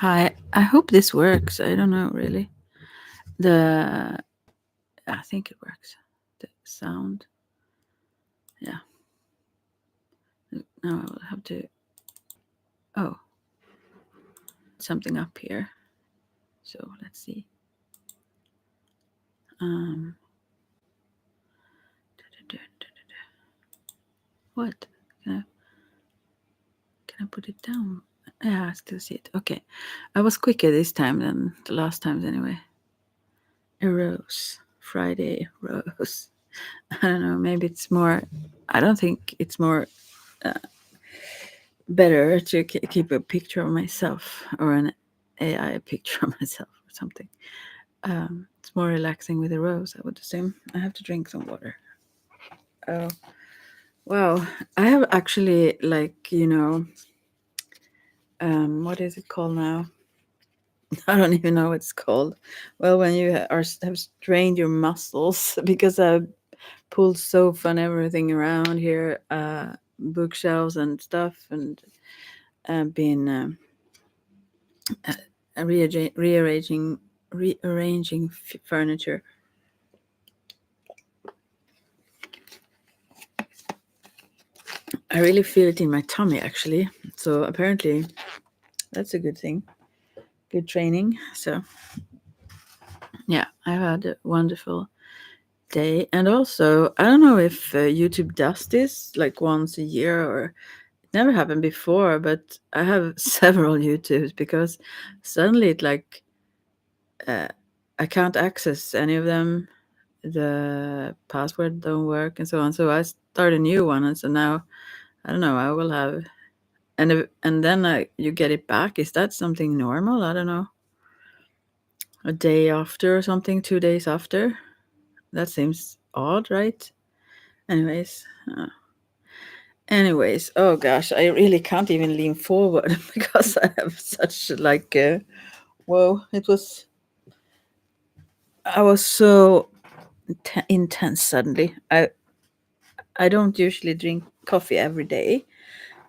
Hi, I hope this works. I don't know really. I think it works. The sound. Yeah. Now I will have to. Oh, something up here. So let's see. Um. What? Can I put it down? Yeah, I still see it. Okay. I was quicker this time than the last times anyway. A rose. Friday rose. I don't know. Maybe it's more. I don't think it's more better to keep a picture of myself or an AI picture of myself or something. It's more relaxing with a rose, I would assume. I have to drink some water. Oh, wow. I have actually, what is it called now? I don't even know what it's called. Well, when you have strained your muscles because I've pulled sofa and everything around here, bookshelves and stuff, and been rearranging furniture. I really feel it in my tummy actually. So apparently that's a good thing. Good training. So yeah, I've had a wonderful day. And also, I don't know if YouTube does this like once a year or it never happened before, but I have several YouTubes because suddenly I can't access any of them. The password don't work and so on. So I start a new one, and so now I don't know. I will have, and then you get it back. Is that something normal? I don't know. A day after or something, 2 days after. That seems odd, right? Anyways, oh gosh, I really can't even lean forward because I have such whoa. I was so intense suddenly. I don't usually drink coffee every day,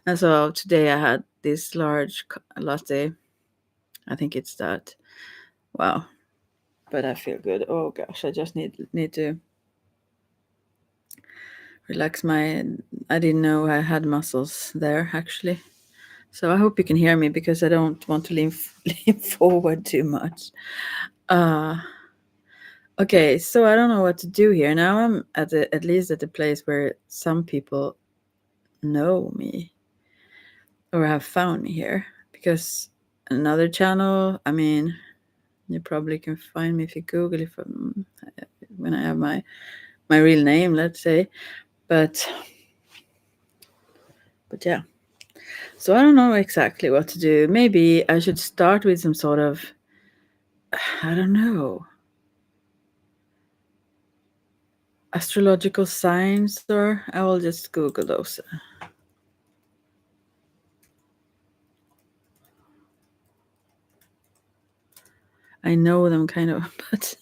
and so today I had this large latte. I think it's that. Wow, but I feel good. Oh gosh, I just need to relax my. I didn't know I had muscles there actually. So I hope you can hear me because I don't want to lean lean forward too much. Uh okay, so I don't know what to do here. Now I'm at least at the place where some people know me or have found me here because another channel, I mean, you probably can find me if you Google if when I have my real name, let's say. But yeah. So I don't know exactly what to do. Maybe I should start with some sort of I don't know, astrological signs, or I will just Google those. I know them kind of, but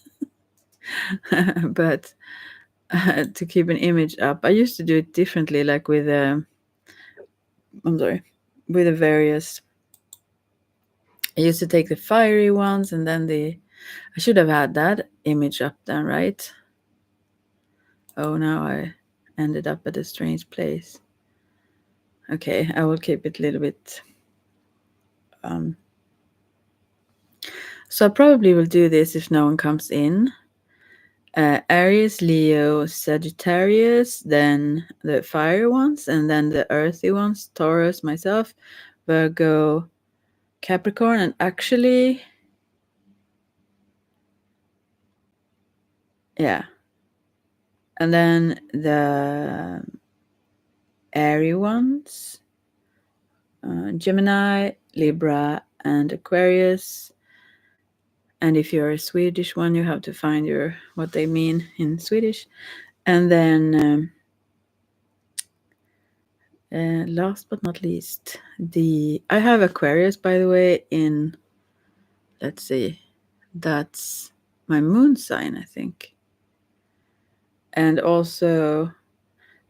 but to keep an image up, I used to do it differently, like with I'm sorry, with the various. I used to take the fiery ones, and then I should have had that image up then, right? Oh, now I ended up at a strange place. Okay, I will keep it a little bit. So I probably will do this if no one comes in. Aries, Leo, Sagittarius, then the fire ones, and then the earthy ones, Taurus, myself, Virgo, Capricorn, and actually, yeah. And then the Aries ones, Gemini, Libra, and Aquarius. And if you're a Swedish one, you have to find what they mean in Swedish. And then last but not least, I have Aquarius, by the way, in, let's see, that's my moon sign, I think. And also,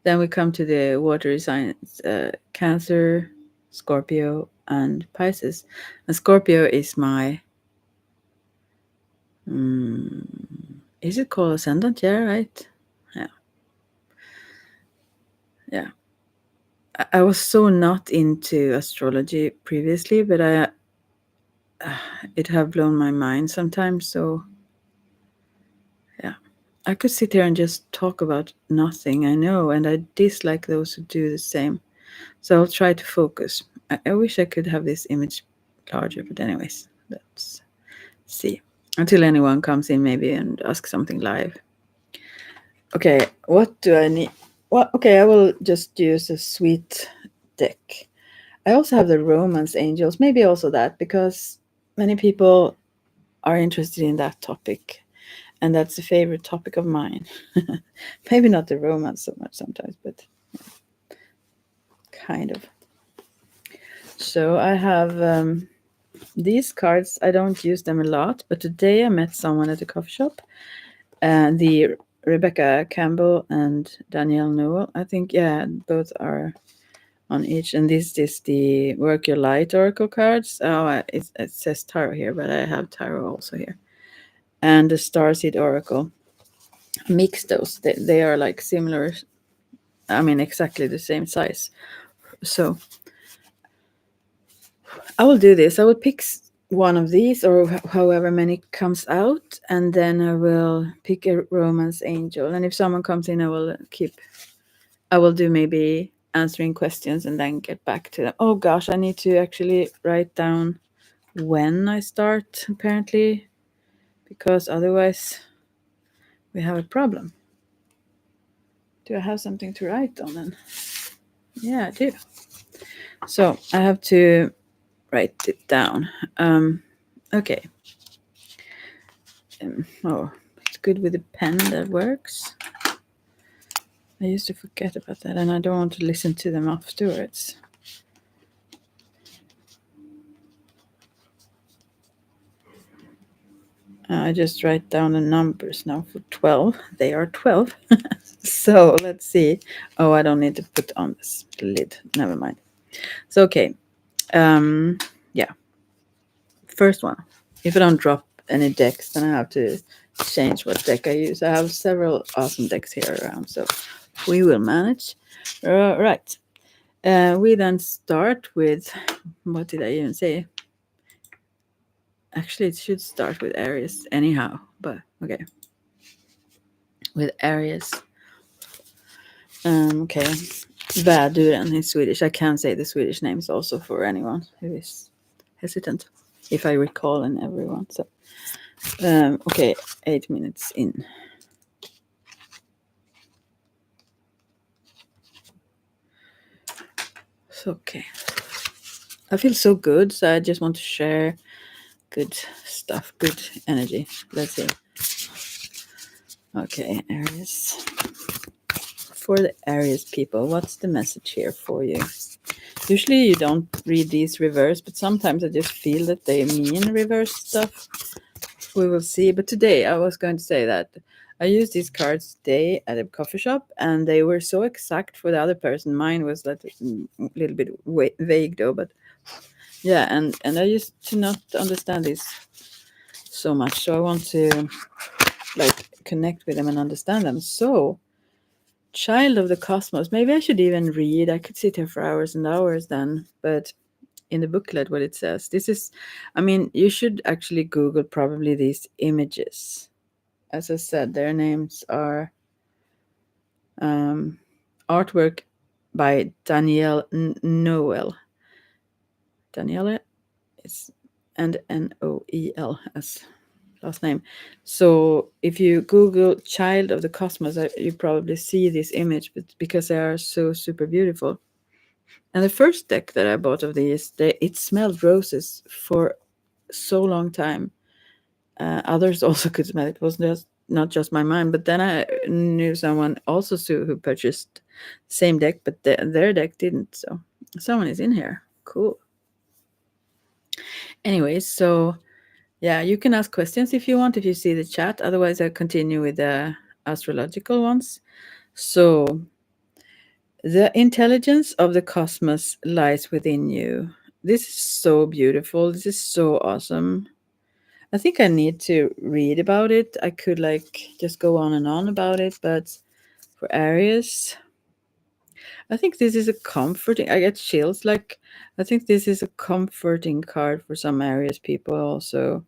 then we come to the watery signs, Cancer, Scorpio, and Pisces. And Scorpio is my, is it called ascendant? Yeah, right? Yeah. Yeah. I was so not into astrology previously, but it have blown my mind sometimes. So yeah, I could sit here and just talk about nothing. I know, and I dislike those who do the same. So I'll try to focus. I wish I could have this image larger, but anyways, let's see. Until anyone comes in, maybe and ask something live. Okay, what do I need? Well, okay, I will just use a sweet deck. I also have the Romance Angels, maybe also that, because many people are interested in that topic, and that's a favorite topic of mine. Maybe not the romance so much sometimes, but kind of. So I have these cards. I don't use them a lot, but today I met someone at a coffee shop, and the Rebecca Campbell and Danielle Newell. I think, yeah, both are on each, and this is the Work Your Light Oracle cards. Oh, it says Tarot here, but I have Tarot also here, and the Starseed Oracle. Mix those. They are like similar. I mean, exactly the same size. So I will do this. I will pick one of these, or however many comes out, and then I will pick a Romance Angel. And if someone comes in, I will keep. I will do maybe answering questions and then get back to them. Oh gosh, I need to actually write down when I start, apparently, because otherwise we have a problem. Do I have something to write on then? Yeah, I do. So I have to write it down. Okay. Oh, it's good with a pen that works. I used to forget about that, and I don't want to listen to them afterwards. I just write down the numbers now for 12. They are 12. So let's see. Oh, I don't need to put on this lid. Never mind. So, okay. Yeah. First one. If I don't drop any decks, then I have to change what deck I use. I have several awesome decks here around, so we will manage. Right. We then start with, what did I even say? Actually, it should start with Aries anyhow, but okay. With Aries. Okay. Väduren in Swedish. I can say the Swedish names also for anyone who is hesitant, if I recall, and everyone. So, okay, 8 minutes in. So, okay. I feel so good, so I just want to share good stuff, good energy. Let's see. Okay, Aries. For the Aries people, what's the message here for you? Usually you don't read these reverse, but sometimes I just feel that they mean reverse stuff. We will see. But today I was going to say that I used these cards today at a coffee shop, and they were so exact for the other person. Mine was like a little bit vague though, but yeah, and I used to not understand this so much, so I want to like connect with them and understand them. So, Child of the Cosmos. Maybe I should even read. I could sit here for hours and hours then, but in the booklet, what it says, this is, I mean, you should actually Google probably these images. As I said, their names are artwork by Danielle Noel. Danielle is and Noel as last name. So if you Google Child of the Cosmos, you probably see this image, but because they are so super beautiful. And the first deck that I bought of these, it smelled roses for so long time. Others also could smell it. It was just not just my mind. But then I knew someone also who purchased the same deck, but their deck didn't. So someone is in here. Cool. Anyways, so yeah, you can ask questions if you want, if you see the chat. Otherwise, I'll continue with the astrological ones. So, the intelligence of the cosmos lies within you. This is so beautiful. This is so awesome. I think I need to read about it. I could like just go on and on about it, but for Aries, I think this is a comforting. I get chills. Like, I think this is a comforting card for some Aries people also,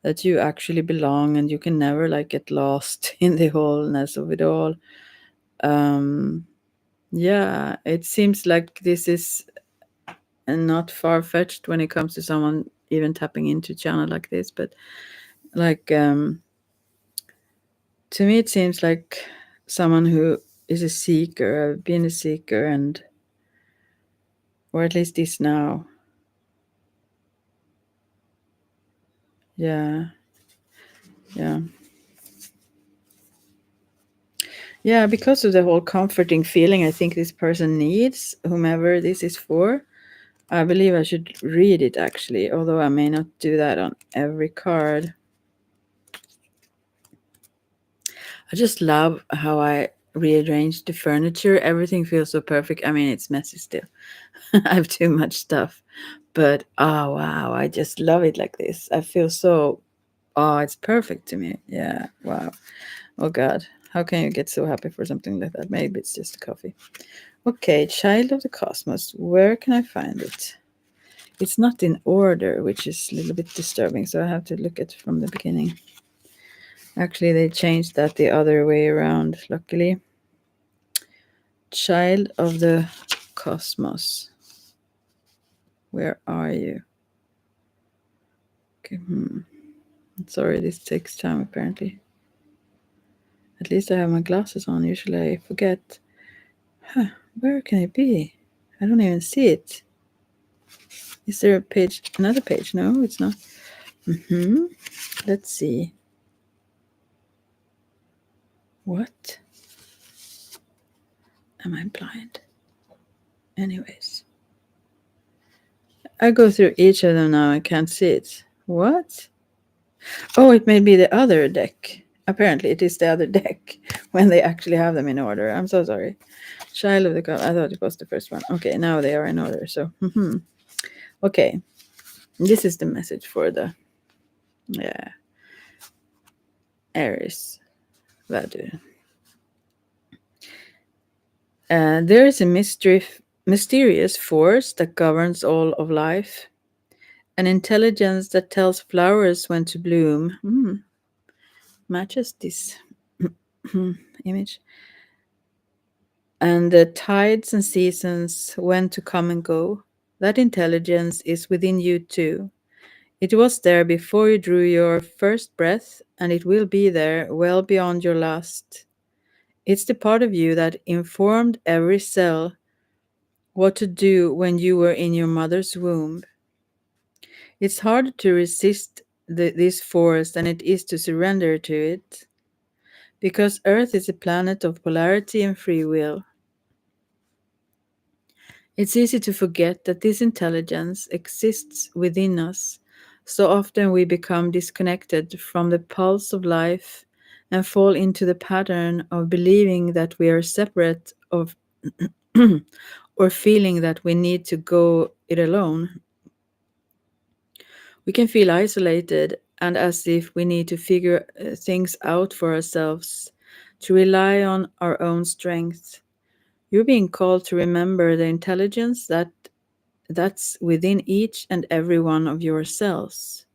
that you actually belong and you can never like get lost in the wholeness of it all. Um, yeah, it seems like this is not far fetched when it comes to someone even tapping into channel like this, but like to me it seems like someone who is a seeker, been a seeker, and or at least is now. Yeah. Yeah. Yeah, because of the whole comforting feeling I think this person needs, whomever this is for. I believe I should read it actually, although I may not do that on every card. I just love how I rearranged the furniture. Everything feels so perfect. I mean, it's messy still. I have too much stuff. But oh wow, I just love it like this. I feel so it's perfect to me. Yeah. Wow. Oh god. How can you get so happy for something like that? Maybe it's just a coffee. Okay, Child of the Cosmos. Where can I find it? It's not in order, which is a little bit disturbing, so I have to look at it from the beginning. Actually, they changed that the other way around, luckily. Child of the Cosmos. Where are you? Okay, sorry, this takes time apparently. At least I have my glasses on. Usually I forget. Huh, where can it be? I don't even see it. Is there a page? Another page? No, it's not. Let's see. What? Am I blind? Anyways. I go through each of them now. I can't see it. What? Oh, it may be the other deck. Apparently, it is the other deck when they actually have them in order. I'm so sorry. Child of the God. I thought it was the first one. Okay, now they are in order. So, okay. This is the message for the Aries. Vadu. There is a mysterious force that governs all of life, an intelligence that tells flowers when to bloom. Matches this image. And the tides and seasons when to come and go. That intelligence is within you too. It was there before you drew your first breath, and it will be there well beyond your last. It's the part of you that informed every cell what to do when you were in your mother's womb. It's harder to resist this force than it is to surrender to it, because Earth is a planet of polarity and free will. It's easy to forget that this intelligence exists within us. So often we become disconnected from the pulse of life and fall into the pattern of believing that we are separate of or feeling that we need to go it alone. We can feel isolated and as if we need to figure things out for ourselves, to rely on our own strength. You're being called to remember the intelligence that's within each and every one of your cells.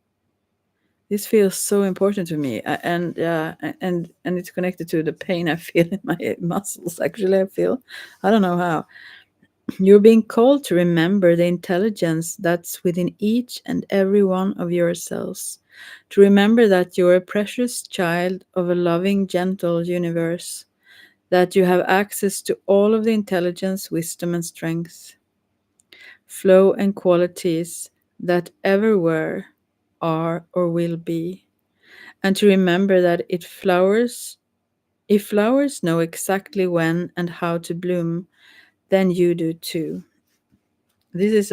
This feels so important to me, and it's connected to the pain I feel in my muscles. Actually, I don't know how. You're being called to remember the intelligence that's within each and every one of your cells. To remember that you're a precious child of a loving, gentle universe, that you have access to all of the intelligence, wisdom, and strength, flow, and qualities that ever were, are, or will be. And to remember that if flowers know exactly when and how to bloom, then you do too. This is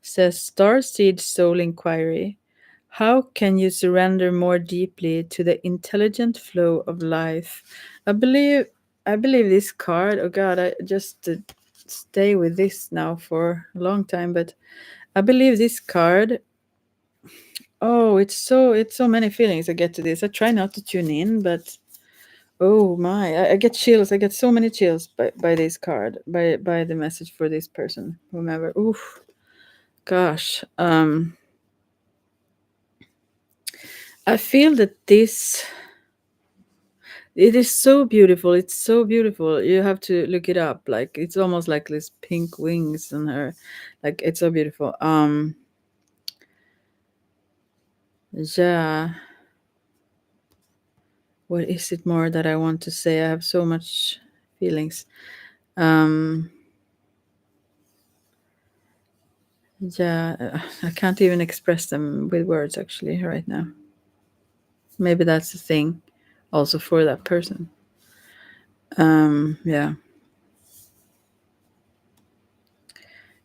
says Starseed Soul Inquiry. How can you surrender more deeply to the intelligent flow of life? I believe I believe this card. Oh God, I just stay with this now for a long time, but I believe this card. Oh, it's so many feelings I get to this. I try not to tune in, but oh my, I get chills. I get so many chills by this card, by the message for this person, whomever. Oof, gosh. I feel that this. It is so beautiful. It's so beautiful. You have to look it up. Like it's almost like this pink wings on her. Like it's so beautiful. Yeah. What is it more that I want to say? I have so much feelings. Um yeah, I can't even express them with words actually right now. Maybe that's the thing also for that person. Yeah.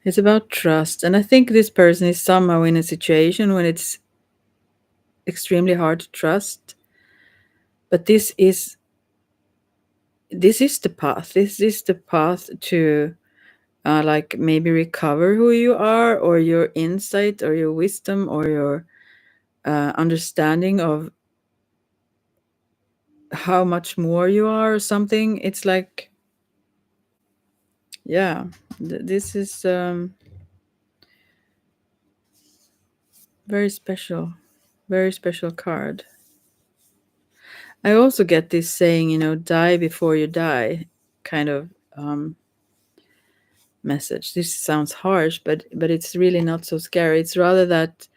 It's about trust. And I think this person is somehow in a situation when it's extremely hard to trust. But this is the path. This is the path to like maybe recover who you are, or your insight, or your wisdom, or your understanding of how much more you are, or something. It's like, yeah, this is very special card. I also get this saying, die before you die, kind of message. This sounds harsh, but it's really not so scary. It's rather that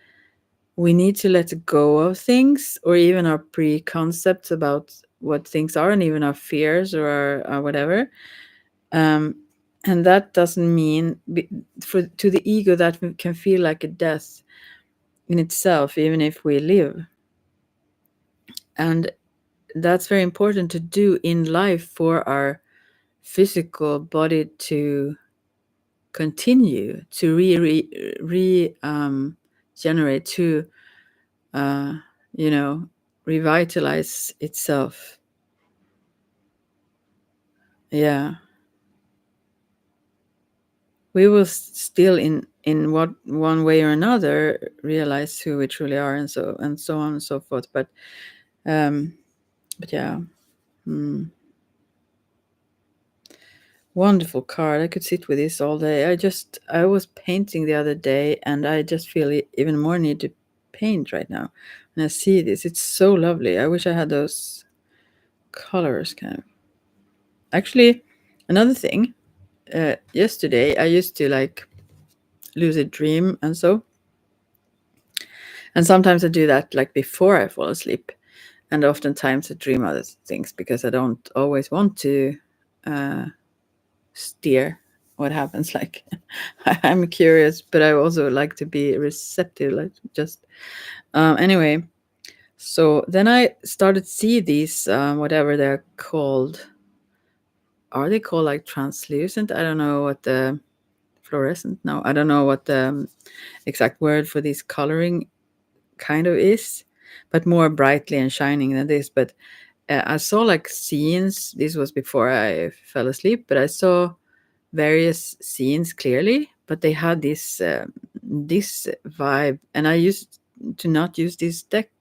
we need to let go of things, or even our preconcepts about what things are, and even our fears, or our whatever. Um, and that doesn't mean for to the ego that can feel like a death in itself, even if we live. And that's very important to do in life for our physical body to continue to generate, to uh, you know revitalize itself. Yeah, we will still in what one way or another realize who we truly are, and so on and so forth. Um but yeah. mm, Wonderful card. I could sit with this all day. I was painting the other day, and I just feel even more need to paint right now. When I see this, it's so lovely. I wish I had those colors, kind of. Actually, another thing, yesterday I used to like lucid dream, and sometimes I do that like before I fall asleep, and oftentimes I dream other things because I don't always want to uh, steer what happens. Like, I'm curious, but I also like to be receptive, like just anyway. So then I started see these whatever they're called. Are they called like translucent? I don't know what the fluorescent. No, I don't know what the exact word for this coloring kind of is, but more brightly and shining than this. But I saw like scenes. This was before I fell asleep, but I saw various scenes clearly. But they had this vibe, and I used to not use this deck,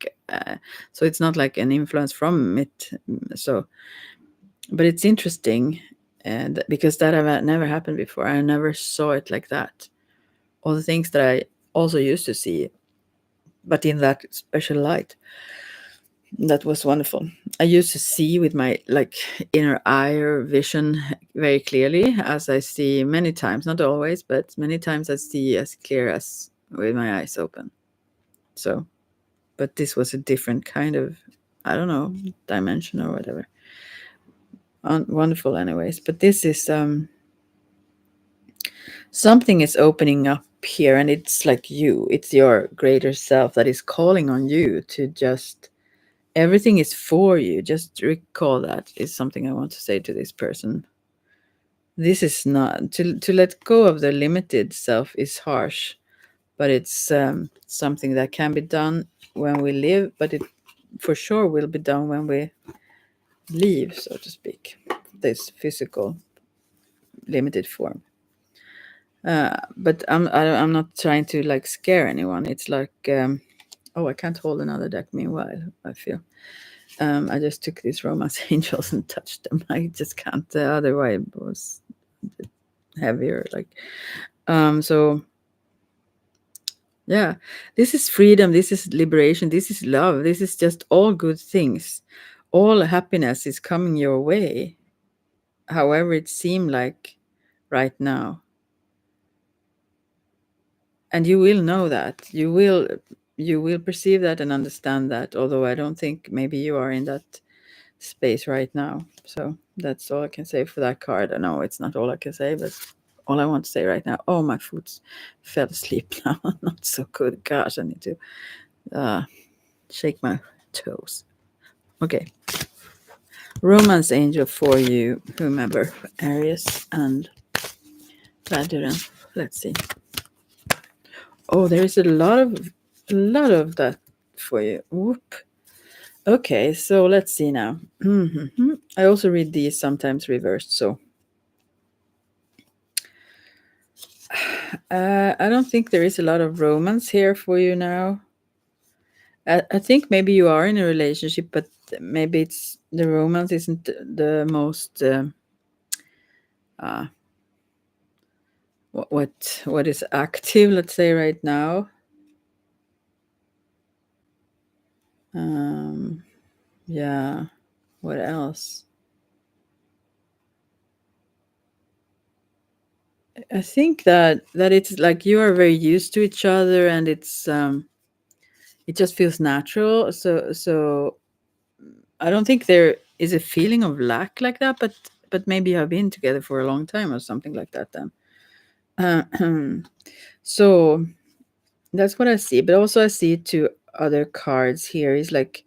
so it's not like an influence from it. So, but it's interesting, and because that have never happened before, I never saw it like that. All the things that I also used to see, but in that special light. That was wonderful. I used to see with my like inner eye or vision very clearly, as I see many times, not always, but many times I see as clear as with my eyes open. So, but this was a different kind of, I don't know, dimension or whatever. Wonderful, anyways. But this is something is opening up here, and it's like it's your greater self that is calling on you to just everything is for you. Just recall that is something I want to say to this person. This is not to let go of the limited self is harsh, but it's something that can be done when we live, but it for sure will be done when we leave, so to speak, this physical limited form. But I'm not trying to like scare anyone. It's like oh, I can't hold another deck. Meanwhile, I feel I just took these romance angels and touched them. I just can't. The other way was heavier. Like so. Yeah, this is freedom. This is liberation. This is love. This is just all good things. All happiness is coming your way, however it seemed like right now. And you will know that. You will perceive that and understand that. Although I don't think maybe you are in that space right now. So that's all I can say for that card. I know it's not all I can say, but all I want to say right now. Oh, my foot fell asleep now. Not so good. Gosh, I need to shake my toes. Okay. Romance angel for you, whomever, Aries and Sagittarius. Let's see. Oh, there is a lot of that for you. Whoop. Okay, so let's see now. I also read these sometimes reversed, so I don't think there is a lot of romance here for you now. I think maybe you are in a relationship, but maybe it's the romance isn't the most uh, what is active, let's say, right now. Yeah, what else? I think that it's like you are very used to each other, and it just feels natural. So I don't think there is a feeling of lack like that, but maybe you have been together for a long time or something like that then. So that's what I see. But also I see two other cards here is like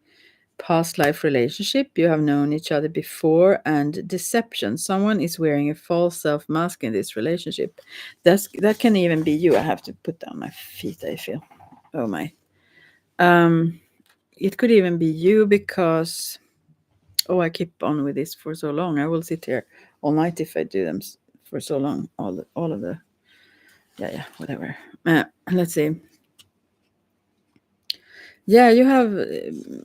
past life relationship. You have known each other before, and deception. Someone is wearing a false self mask in this relationship. That can even be you. I have to put down my feet, I feel. Oh my. It could even be you because oh, I keep on with this for so long. I will sit here all night if I do them for so long. All of the yeah, whatever. Let's see. Yeah, you have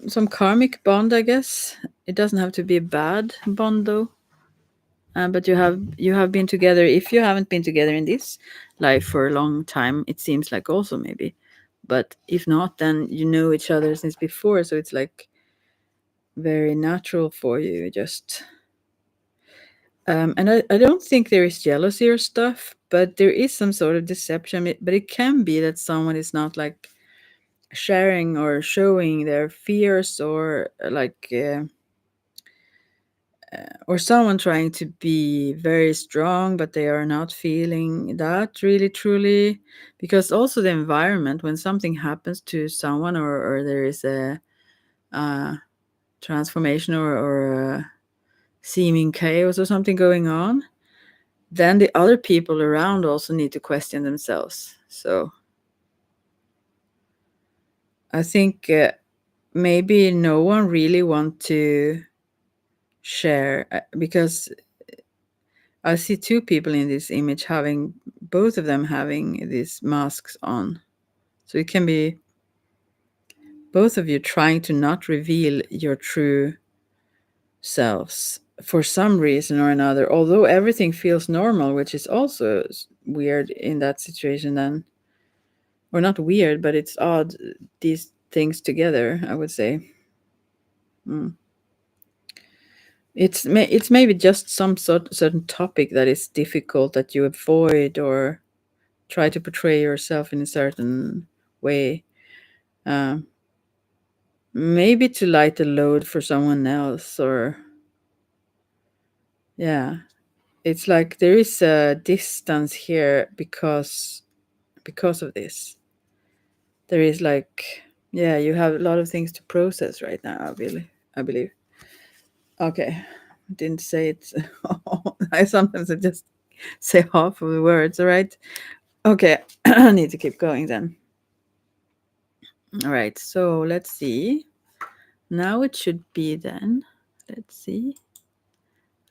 some karmic bond, I guess. It doesn't have to be a bad bond though. But you have been together. If you haven't been together in this life for a long time, it seems like also maybe. But if not, then you know each other since before, so it's like very natural for you. Just and I don't think there is jealousy or stuff, but there is some sort of deception. But it can be that someone is not like sharing or showing their fears or or someone trying to be very strong but they are not feeling that really truly, because also the environment when something happens to someone or there is a transformation or a seeming chaos or something going on, then the other people around also need to question themselves. So I think maybe no one really want to share because I see two people in this image having both of them having these masks on. So it can be both of you trying to not reveal your true selves for some reason or another, although everything feels normal, which is also weird in that situation then. Or not weird, but it's odd, these things together, I would say. Mm. It's maybe just some certain topic that is difficult that you avoid or try to portray yourself in a certain way. Uh, Maybe to light a load for someone else, or yeah, it's like there is a distance here because of this. There is like yeah, you have a lot of things to process right now. I believe. Okay, didn't say it. I sometimes I just say half of the words. All right. Okay, I need to keep going then. All right. So let's see. Now it should be then. Let's see.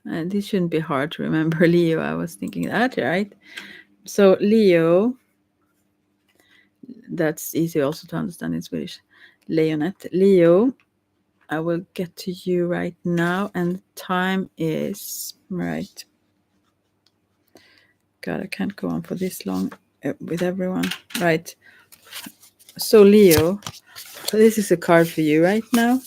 This shouldn't be hard to remember, Leo. I was thinking that, right? So Leo, that's easy also to understand in Swedish. Leonet. Leo, I will get to you right now, and time is right. God, I can't go on for this long with everyone. Right. So Leo, this is a card for you right now.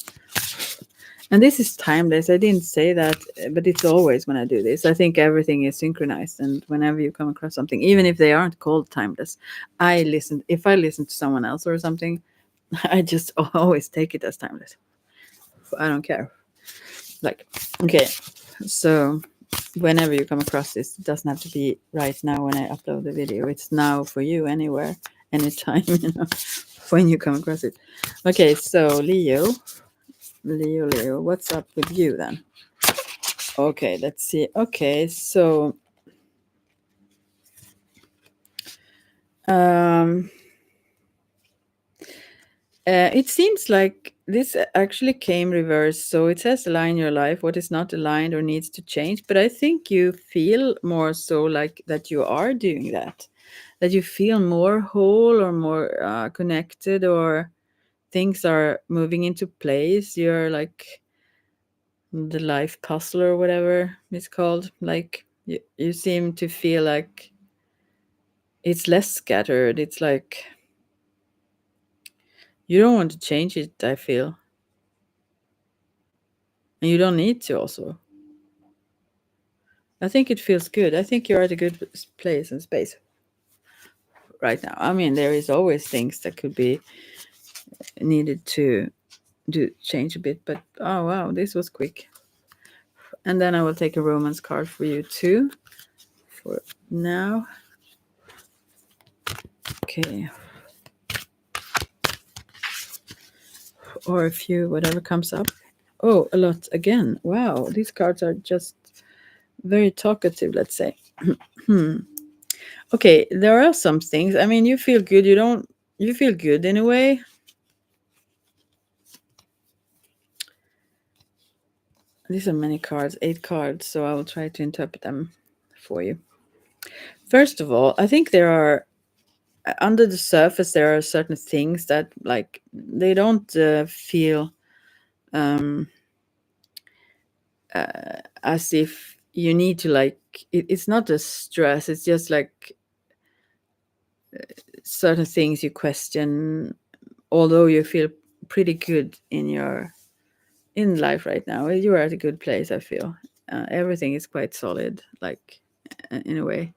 And this is timeless. I didn't say that, but it's always when I do this. I think everything is synchronized. And whenever you come across something, even if they aren't called timeless, if I listen to someone else or something, I just always take it as timeless. I don't care. Like, okay. So whenever you come across this, it doesn't have to be right now when I upload the video. It's now for you anywhere, anytime, when you come across it. Okay, so Leo, what's up with you then? Okay, let's see. Okay, so um it seems like this actually came reversed. So it says align your life, what is not aligned or needs to change. But I think you feel more so like that you are doing that you feel more whole or more connected, or things are moving into place. You're like the life puzzle or whatever it's called. Like you seem to feel like it's less scattered. It's like you don't want to change it, I feel. And you don't need to also. I think it feels good. I think you're at a good place and space right now. I mean, there is always things that could be needed to do change a bit, but oh wow, this was quick. And then I will take a romance card for you too for now. Okay. Or a few, whatever comes up. Oh, a lot again. Wow, these cards are just very talkative, let's say. Okay, there are some things. I mean, you feel good. You feel good in a way. These are many cards, 8 cards, so I will try to interpret them for you. First of all, I think there are, under the surface, there are certain things that, like, they don't feel as if you need to, like, it's not a stress, it's just like certain things you question, although you feel pretty good in life right now. You are at a good place, I feel. Everything is quite solid, like, in a way,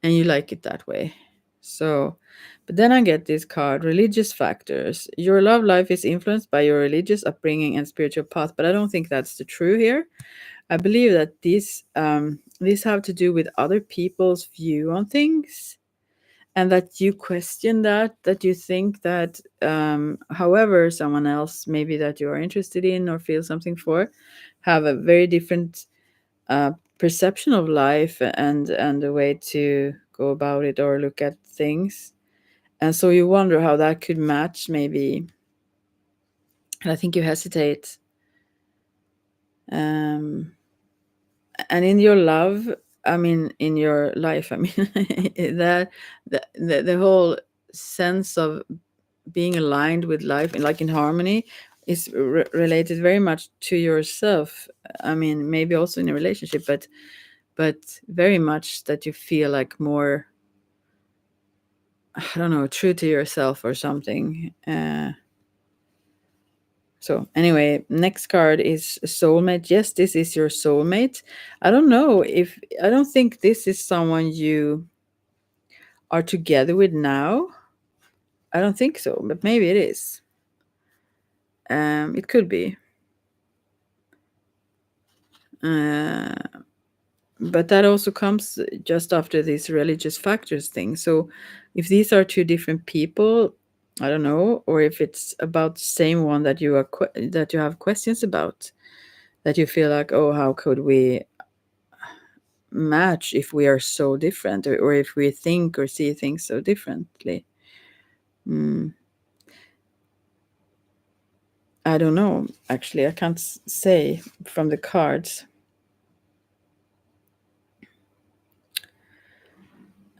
and you like it that way. So, but then I get this card, religious factors. Your love life is influenced by your religious upbringing and spiritual path, but I don't think that's the true here. I believe that these have to do with other people's view on things, and that you question that you think that however someone else maybe that you are interested in or feel something for have a very different perception of life and a way to go about it or look at things, and so you wonder how that could match maybe, and I think you hesitate, um and in your love, I mean, in your life, I mean, that the whole sense of being aligned with life and like in harmony is related very much to yourself. I mean, maybe also in a relationship, but very much that you feel like more, I don't know, true to yourself or something. So anyway, next card is soulmate. Yes, this is your soulmate. I don't think this is someone you are together with now. I don't think so, but maybe it is. It could be. Uh, but that also comes just after these religious factors thing. So if these are two different people, I don't know, or if it's about the same one that that you have questions about, that you feel like, oh, how could we match if we are so different, or if we think or see things so differently. I don't know, actually. I can't say from the cards.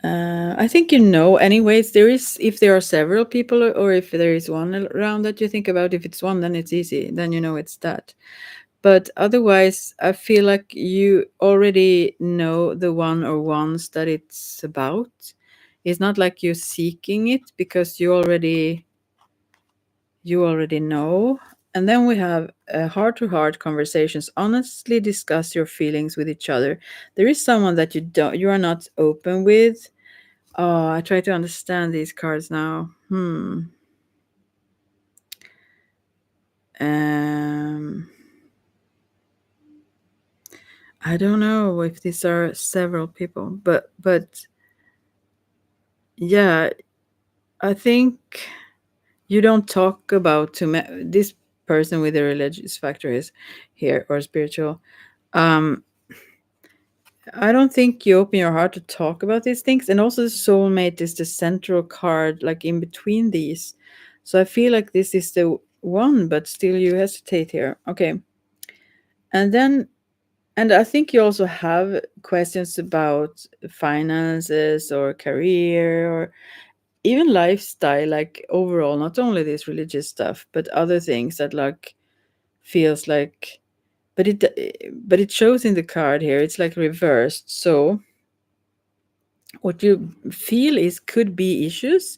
I think you know. Anyways, there is if there are several people or if there is one around that you think about. If it's one, then it's easy. Then you know it's that. But otherwise, I feel like you already know the one or ones that it's about. It's not like you're seeking it because you already know. And then we have heart to heart conversations. Honestly, discuss your feelings with each other. There is someone that you are not open with. Oh, I try to understand these cards now. Um, I don't know if these are several people, but yeah, I think you don't talk about this person with the religious factor is here or spiritual. Um, I don't think you open your heart to talk about these things, and also the soulmate is the central card, like in between these. So I feel like this is the one, but still you hesitate here. Okay, and then and I think you also have questions about finances or career or even lifestyle, like overall, not only this religious stuff, but other things that like feels like but it shows in the card here, it's like reversed. So what you feel is could be issues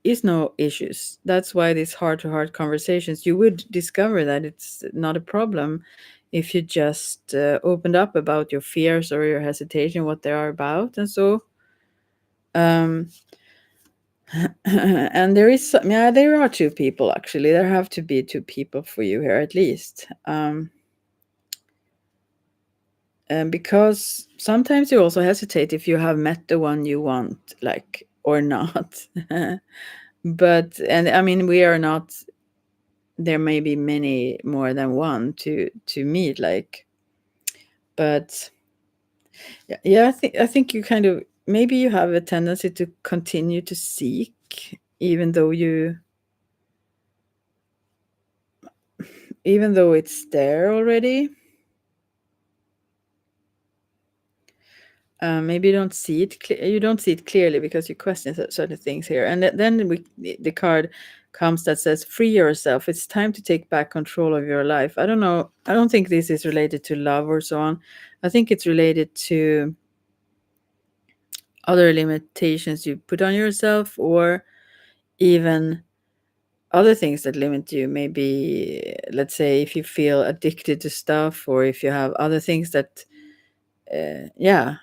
is no issues. That's why these heart to heart conversations, you would discover that it's not a problem if you just opened up about your fears or your hesitation, what they are about. And so um and there is yeah, there are two people actually. There have to be two people for you here at least. And because sometimes you also hesitate if you have met the one you want, like or not. But and I mean we are not, there may be many more than one to meet, like, but yeah, I think you kind of maybe you have a tendency to continue to seek even though it's there already. Maybe you don't see it clearly because you question certain things here, and then the card comes that says free yourself, it's time to take back control of your life. I don't know, I don't think this is related to love or so on. I think it's related to other limitations you put on yourself, or even other things that limit you. Maybe let's say if you feel addicted to stuff, or if you have other things that yeah,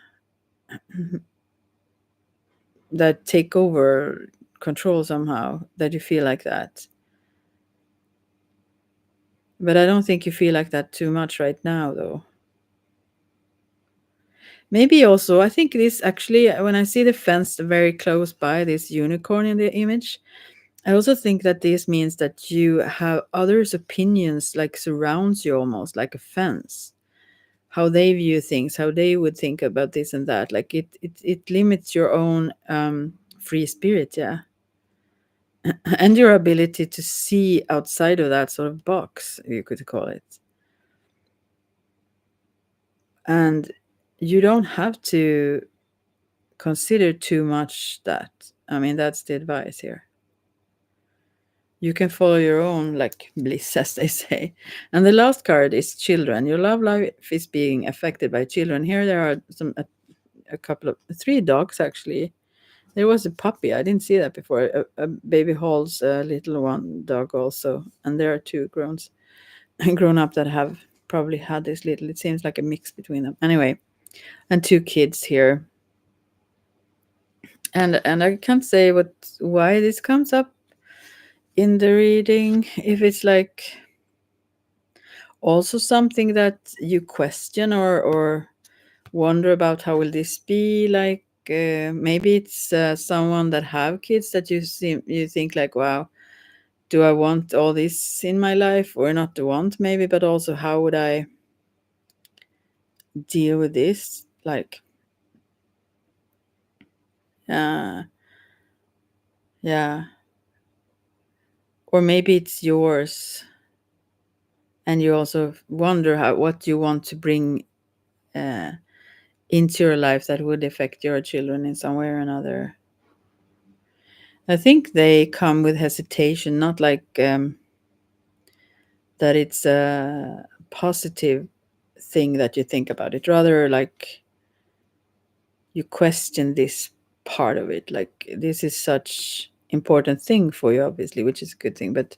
that take over control somehow, that you feel like that. But I don't think you feel like that too much right now though. Maybe also I think this actually, when I see the fence very close by this unicorn in the image, I also think that this means that you have others' opinions like surrounds you, almost like a fence. How they view things, how they would think about this and that. Like it limits your own free spirit, yeah. And your ability to see outside of that sort of box, you could call it. And you don't have to consider too much that. I mean, that's the advice here. You can follow your own like bliss, as they say. And the last card is children. Your love life is being affected by children. Here there are a couple of three dogs actually. There was a puppy. I didn't see that before. A baby holds a little one dog also, and there are two grown up that have probably had this little. It seems like a mix between them. Anyway, and two kids here. And I can't say why this comes up in the reading. If it's like also something that you question or wonder about, how will this be like. Maybe it's someone that have kids that you think like, wow, do I want all this in my life or not to want, maybe, but also how would I deal with this, like uh yeah, or maybe it's yours and you also wonder what you want to bring uh into your life that would affect your children in some way or another. I think they come with hesitation, not like that it's a positive thing that you think about it, rather like you question this part of it, like this is such important thing for you, obviously, which is a good thing, but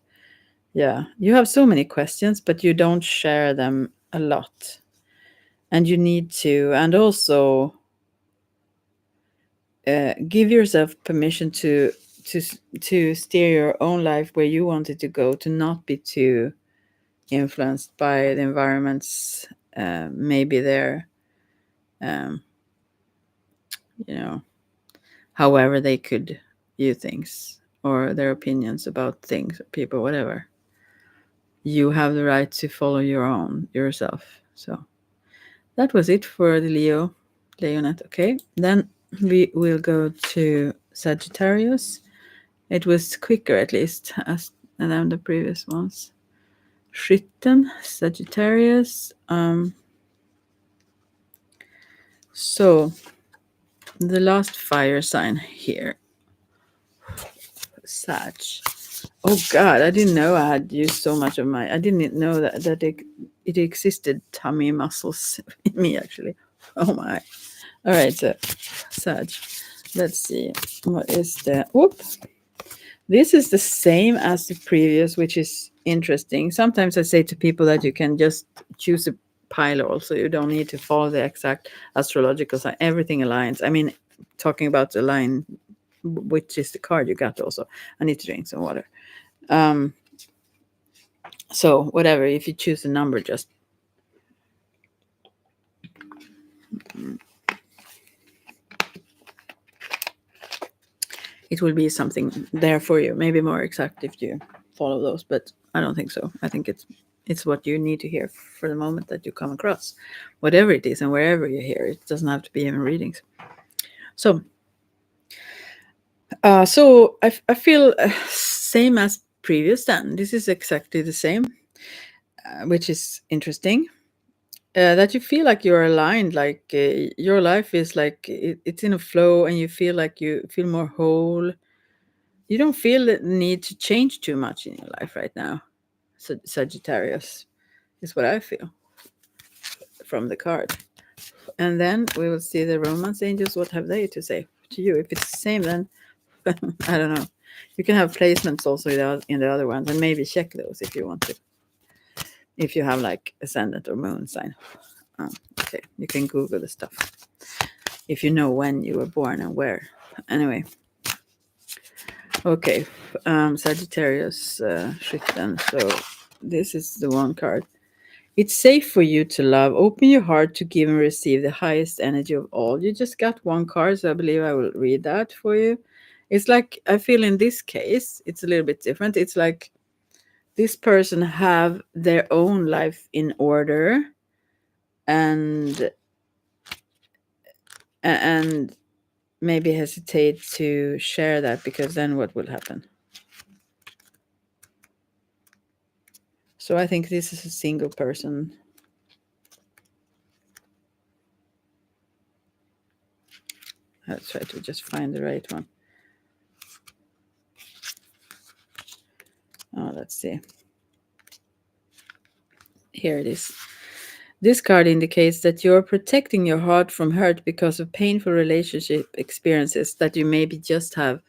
yeah, you have so many questions but you don't share them a lot, and you need to, and also give yourself permission to to steer your own life where you want it to go, to not be too influenced by the environments, maybe they're um, you know, however they could view things or their opinions about things, people, whatever. You have the right to follow your own yourself. So that was it for the Leonette. Okay, then we will go to Sagittarius. It was quicker, at least, as than the previous ones. Skytten, Sagittarius. So the last fire sign here, Sag. Oh God, I didn't know I had used so much of my. I didn't know that it existed tummy muscles in me actually. Oh my! All right, so Sag. Let's see. What is the whoop? This is the same as the previous, which is interesting. Sometimes I say to people that you can just choose a pile also. You don't need to follow the exact astrological sign. Everything aligns. I mean, talking about the line, which is the card you got also. I need to drink some water. So whatever, if you choose a number, just it will be something there for you. Maybe more exact if you follow those, but I don't think so. I think it's what you need to hear for the moment that you come across, whatever it is and wherever you hear it. It doesn't have to be even readings. So, I feel same as previous. Then this is exactly the same, which is interesting. That you feel like you're aligned, like your life is like it's in a flow, and you feel like you feel more whole. You don't feel the need to change too much in your life right now. So Sagittarius is what I feel from the card. And then we will see the romance angels. What have they to say to you? If it's the same, then I don't know. You can have placements also in the other ones, and maybe check those if you want to. If you have like ascendant or moon sign. Okay, you can Google the stuff if you know when you were born and where. Anyway, okay, Sagittarius, Skytten. So this is the one card. It's safe for you to love. Open your heart to give and receive the highest energy of all. You just got one card, so I believe I will read that for you. It's like I feel in this case, it's a little bit different. It's like this person have their own life in order, and and maybe hesitate to share that, because then what will happen? So I think this is a single person. I'll try to just find the right one. Oh, let's see. Here it is. This card indicates that you're protecting your heart from hurt because of painful relationship experiences that you maybe just have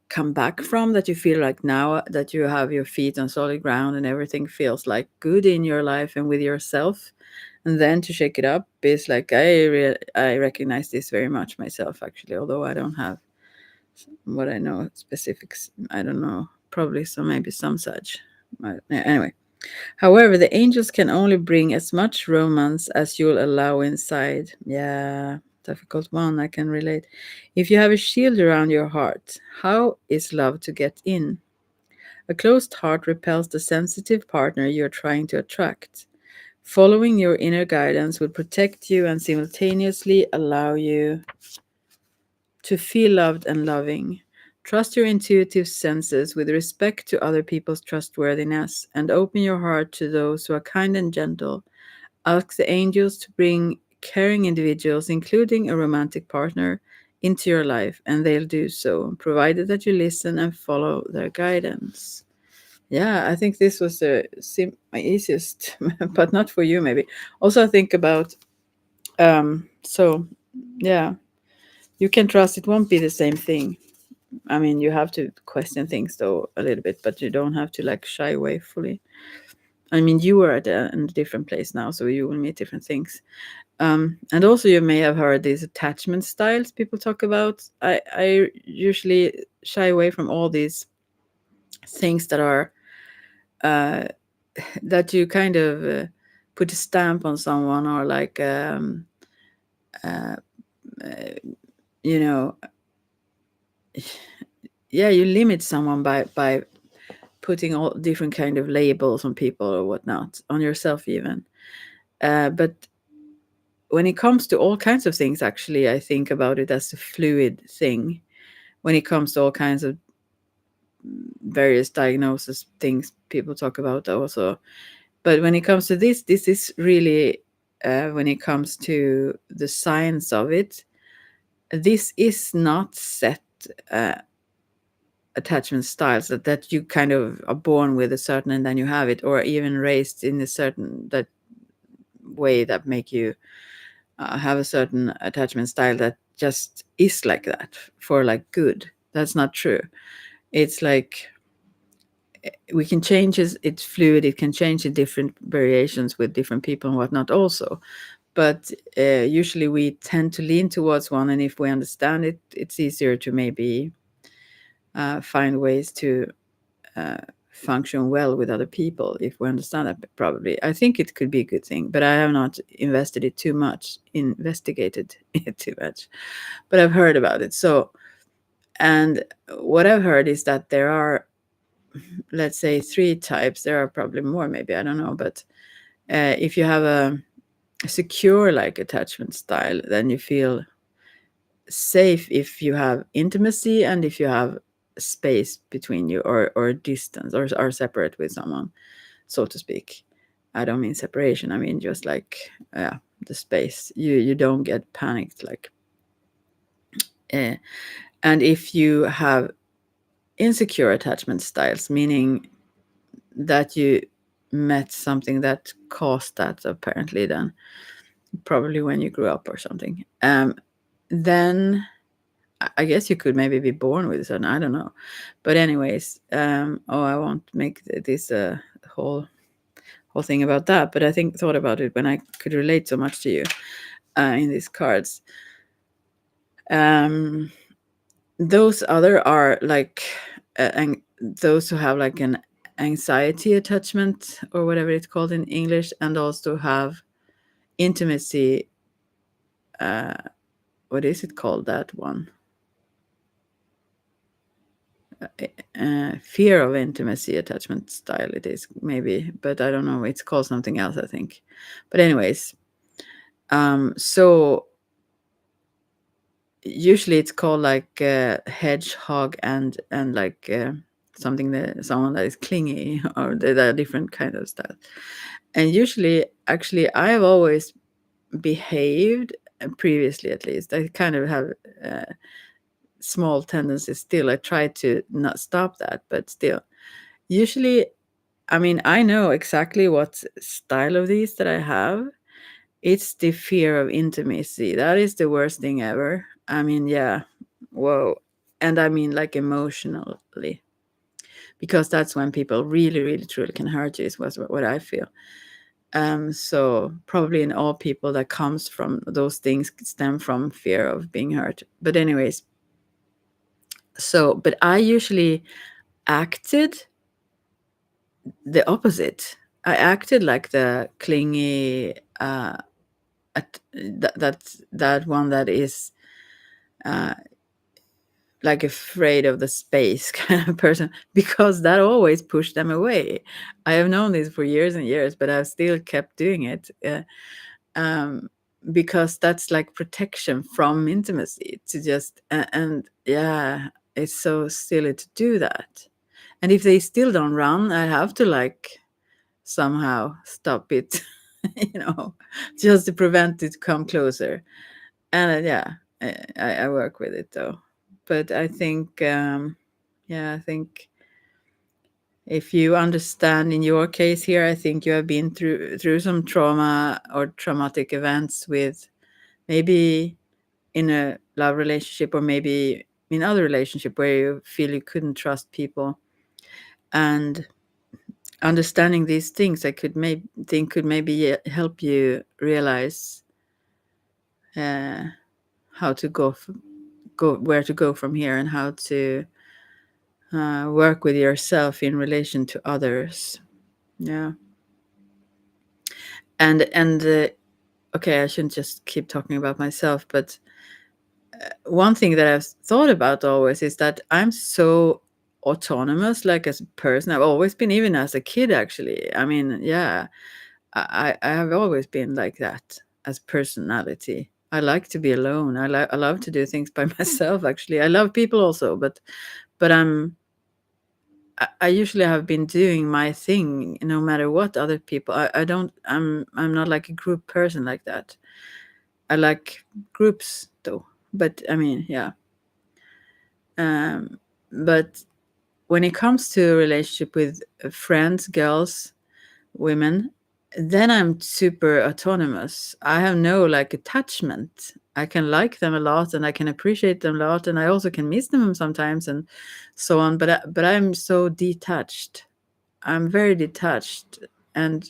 come back from, that you feel like now that you have your feet on solid ground and everything feels like good in your life and with yourself. And then to shake it up is like, I recognize this very much myself, actually, although I don't have what I know specifics. I don't know, probably some, maybe some such. Anyway. However, the angels can only bring as much romance as you'll allow inside. Yeah, difficult one, I can relate. If you have a shield around your heart, how is love to get in? A closed heart repels the sensitive partner you're trying to attract. Following your inner guidance will protect you and simultaneously allow you to feel loved and loving. Trust your intuitive senses with respect to other people's trustworthiness, and open your heart to those who are kind and gentle. Ask the angels to bring caring individuals, including a romantic partner, into your life, and they'll do so, provided that you listen and follow their guidance. Yeah, I think this was my easiest, but not for you, maybe. Also, think about, so, yeah, you can trust it won't be the same thing. I mean, you have to question things, though, a little bit, but you don't have to, like, shy away fully. I mean, you are in a different place now, so you will meet different things. And also, you may have heard these attachment styles people talk about. I usually shy away from all these things that are uh, that you kind of put a stamp on someone, or like uh, uh, you know, yeah, you limit someone by putting all different kind of labels on people or whatnot, on yourself even. But when it comes to all kinds of things, actually, I think about it as a fluid thing. When it comes to all kinds of various diagnosis things people talk about also. But when it comes to this is really, when it comes to the science of it, this is not set uh, attachment styles that you kind of are born with a certain and then you have it, or even raised in a certain that way that make you have a certain attachment style that just is like that for like good. That's not true. It's like we can change it, it's fluid, it can change in different variations with different people and whatnot also. But usually we tend to lean towards one, and if we understand it, it's easier to maybe find ways to uh, function well with other people if we understand that. Probably, I think it could be a good thing, but I have not investigated it too much, but I've heard about it. So, and what I've heard is that there are, let's say, three types. There are probably more, maybe, I don't know, but if you have a secure like attachment style, then you feel safe if you have intimacy and if you have space between you, or distance, or are separate with someone, so to speak. I don't mean separation, I mean just like, the space. You don't get panicked, like, uh, and if you have insecure attachment styles, meaning that you met something that caused that, apparently, then probably when you grew up or something, then I guess you could maybe be born with it, and I don't know. But anyways, I won't make this a whole thing about that. But I thought about it when I could relate so much to you in these cards. Um, those other are like, and those who have like an anxiety attachment, or whatever it's called in English, and also have intimacy. What is it called? That one? Fear of intimacy attachment style, it is, maybe, but I don't know, it's called something else, I think. But anyways, so usually it's called like hedgehog, and like something that someone that is clingy, or there are different kind of stuff. And usually, actually, I have always behaved, previously at least, I kind of have uh, small tendencies still. I try to not stop that, but still, usually, I mean, I know exactly what style of these that I have. It's the fear of intimacy. That is the worst thing ever. I mean, yeah, whoa. And I mean, like, emotionally, because that's when people really, really, truly can hurt you, is what I feel. So probably in all people that comes from those things stem from fear of being hurt. But anyways, so, but I usually acted the opposite. I acted like the clingy, that one that is uh, like afraid of the space kind of person, because that always pushed them away. I have known this for years and years, but I've still kept doing it, um, because that's like protection from intimacy, to just and yeah, it's so silly to do that. And if they still don't run, I have to like somehow stop it. just to prevent it to come closer. And yeah, I work with it though. But I think, yeah, I think if you understand in your case here, I think you have been through some trauma or traumatic events with maybe in a love relationship or maybe in other relationship where you feel you couldn't trust people, and understanding these things I could maybe help you realize how to go where to go from here, and how to work with yourself in relation to others. Yeah. And okay, I shouldn't just keep talking about myself, but one thing that I've thought about always is that I'm so autonomous, like as a person. I've always been, even as a kid, actually. I mean, yeah, I have always been like that as personality. I like to be alone. I love to do things by myself. Actually, I love people also, but I usually have been doing my thing, no matter what other people. I don't. I'm not like a group person like that. I like groups though. But I mean, yeah. But when it comes to a relationship with friends, girls, women, then I'm super autonomous. I have no like attachment. I can like them a lot and I can appreciate them a lot, and I also can miss them sometimes and so on. But I'm so detached. I'm very detached, and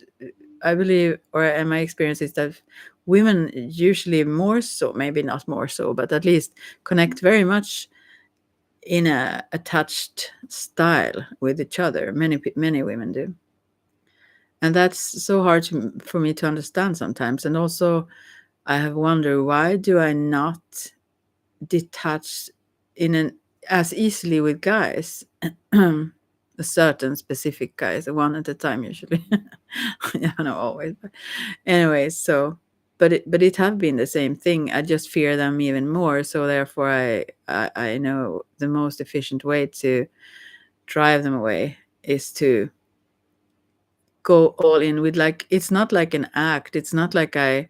I believe, or in my experience, is that women usually more so, maybe not more so, but at least connect very much in a attached style with each other. Many women do, and that's so hard for me to understand sometimes. And also, I have wondered, why do I not detach in an as easily with guys? A certain specific guys, one at a time usually. Yeah, not always, but anyways. So, but it have been the same thing. I just fear them even more. So therefore, I know the most efficient way to drive them away is to go all in with, like, it's not like an act. It's not like I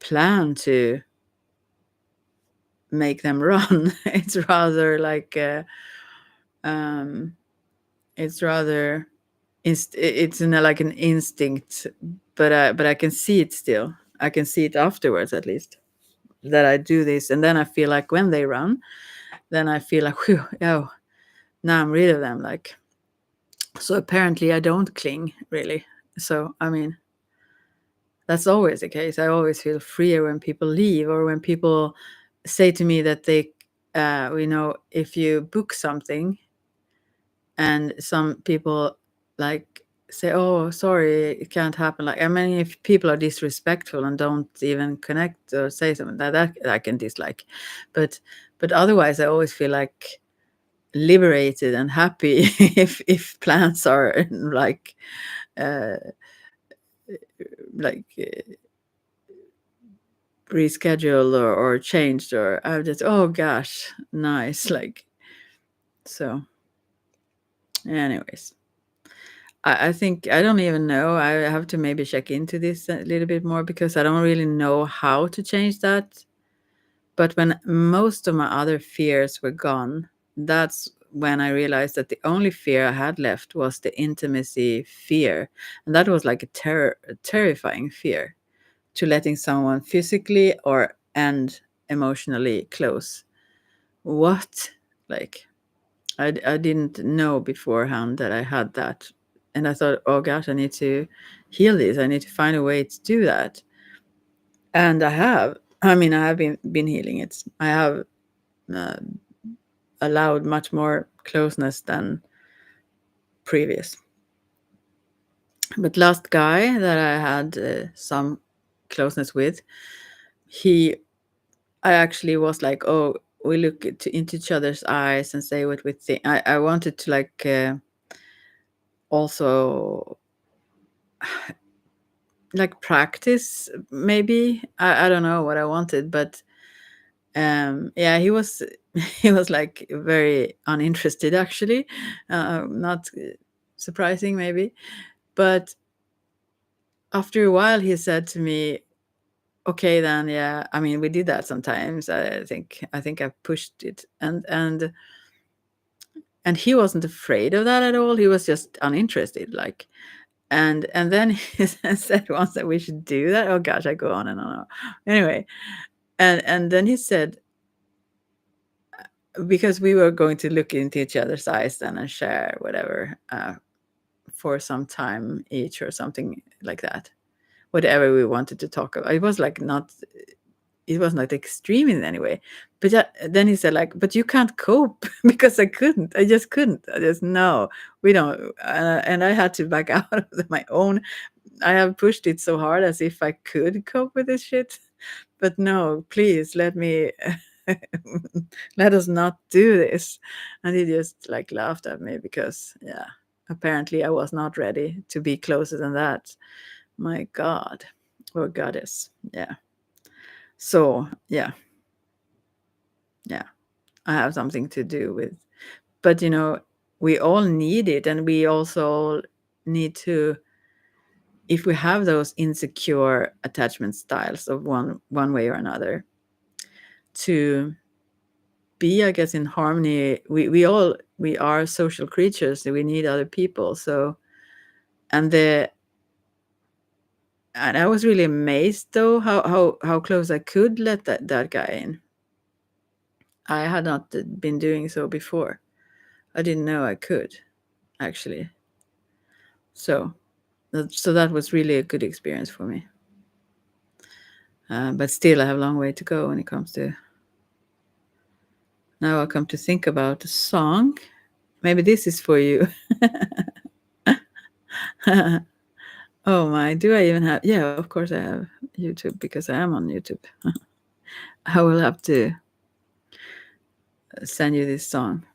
plan to make them run. It's rather like um it's rather it's in like an instinct, but I can see it still. I can see it afterwards, at least, that I do this, and then I feel like when they run, then I feel like, whew, oh, now I'm rid of them. Like, so apparently I don't cling really. So I mean, that's always the case. I always feel freer when people leave, or when people say to me that they, if you book something and some people like say, "Oh, sorry, it can't happen." Like, I mean, if people are disrespectful and don't even connect or say something, that I can dislike, but otherwise, I always feel like liberated and happy if plans are uh, like rescheduled or changed, or I'm just, oh gosh, nice. Like, so anyways, I think I don't even know. I have to maybe check into this a little bit more, because I don't really know how to change that. But when most of my other fears were gone, that's when I realized that the only fear I had left was the intimacy fear. And that was like a terrifying fear, to letting someone physically or and emotionally close. What? Like, I didn't know beforehand that I had that. And I thought, oh gosh, I need to heal this. I need to find a way to do that. And I have. I mean, I have been healing it. I have uh, allowed much more closeness than previous. But last guy that I had some closeness with, he, I actually was like, oh, we look into each other's eyes and say what we think. I wanted to like also like practice, maybe. I don't know what I wanted, but yeah, he was he was like very uninterested, actually. Not surprising maybe, but after a while, he said to me, "Okay, then, yeah. I mean, we did that sometimes. I think I pushed it, and he wasn't afraid of that at all. He was just uninterested, like." And then he said once that we should do that. Oh gosh, I go on and on. Anyway, and then he said, because we were going to look into each other's eyes then and share whatever for some time each or something like that, whatever we wanted to talk about. It was like not, it was not extreme in any way, but then he said, like, but you can't cope. Because I just couldn't. I just, no, we don't. And I had to back out of my own. I have pushed it so hard as if I could cope with this shit. But no, please let me, let us not do this. And he just like laughed at me because, yeah, apparently I was not ready to be closer than that. My God, or goddess. Yeah. So, yeah, I have something to do with, but we all need it. And we also need to, if we have those insecure attachment styles of one way or another, to be, I guess, in harmony. We are social creatures, so we need other people. So, and the and I was really amazed though how close I could let that guy in. I had not been doing so before. I didn't know I could, actually. So that was really a good experience for me. But still, I have a long way to go when it comes to. Now I come to think about a song. Maybe this is for you. Oh my, do I even have? Yeah, of course I have YouTube because I am on YouTube. I will have to send you this song.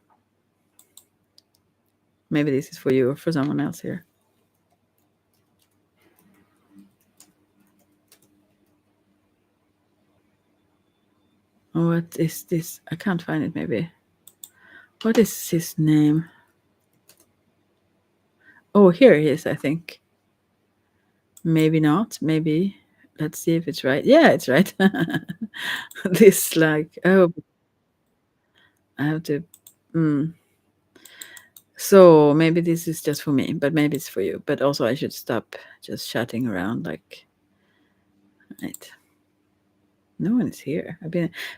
Maybe this is for you or for someone else here. What is this? I can't find it, maybe. What is his name? Oh, here he is, I think. Maybe not. Maybe. Let's see if it's right. Yeah, it's right. This, like, oh, I have to. So maybe this is just for me, but maybe it's for you. But also, I should stop just chatting around. Like, right. No one is here.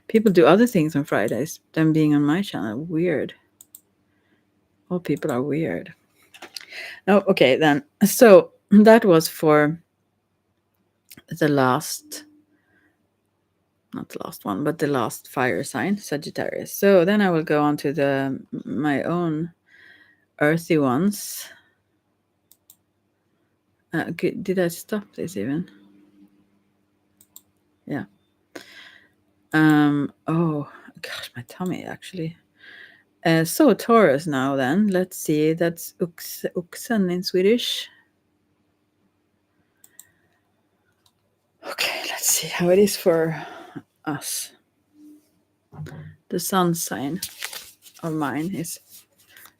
People do other things on Fridays than being on my channel. Weird. All people are weird. Oh, okay then. So that was for the last, not the last one, but the last fire sign, Sagittarius. So then I will go on to my own earthy ones. Did I stop this even? Yeah. Oh gosh, my tummy actually. So Taurus now then. Let's see. That's oxen in Swedish. Okay, let's see how it is for us. The sun sign of mine is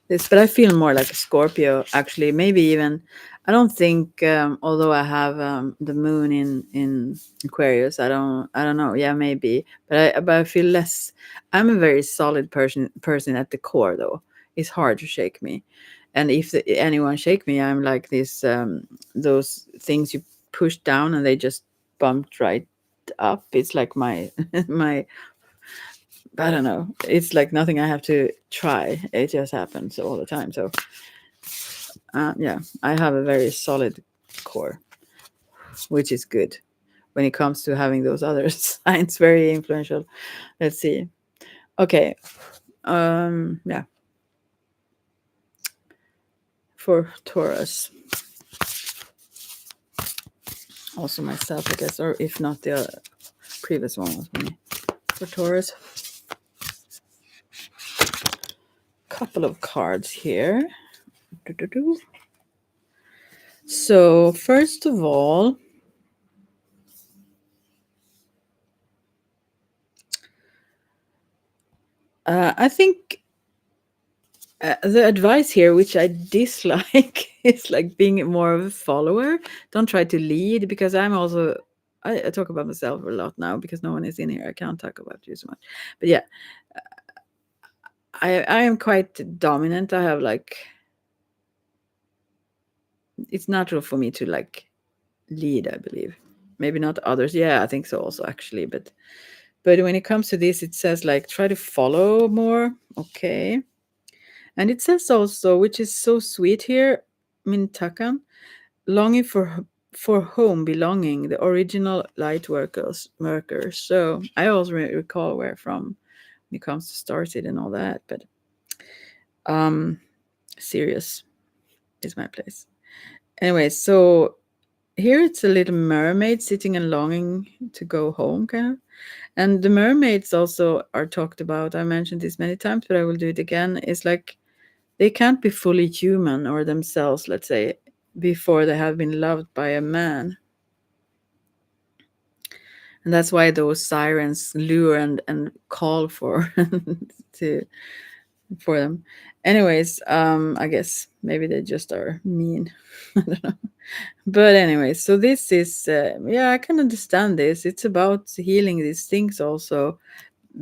this, but I feel more like a Scorpio actually. Maybe even, I don't think, although I have the moon in Aquarius, I don't know. Yeah, maybe, but I feel less. I'm a very solid person at the core though. It's hard to shake me, and if anyone shake me, I'm like this, those things you push down and they just bumped right up. It's like my my, I don't know. It's like nothing I have to try. It just happens all the time. So, yeah, I have a very solid core, which is good when it comes to having those other signs very influential. Let's see. Okay. Yeah. For Taurus. Also myself, I guess, or if not, the previous one was me. For Taurus. Couple of cards here. So, first of all, I think the advice here, which I dislike, it's like being more of a follower. Don't try to lead, because I'm also, I talk about myself a lot now because no one is in here. I can't talk about you so much. But yeah, I am quite dominant. I have like, it's natural for me to like lead, I believe. Maybe not others. Yeah, I think so also actually. But when it comes to this, it says like try to follow more. Okay. And it says also, which is so sweet here, Mintakan, longing for home, belonging, the original light workers. So I also recall where from when it comes to starseed and all that. But Sirius is my place. Anyway, so here it's a little mermaid sitting and longing to go home, kind of. And the mermaids also are talked about. I mentioned this many times, but I will do it again. It's like they can't be fully human or themselves, let's say, before they have been loved by a man. And that's why those sirens lure and call for to for them. Anyways, I guess maybe they just are mean. I don't know. But anyways, so this is yeah, I can understand this. It's about healing these things also,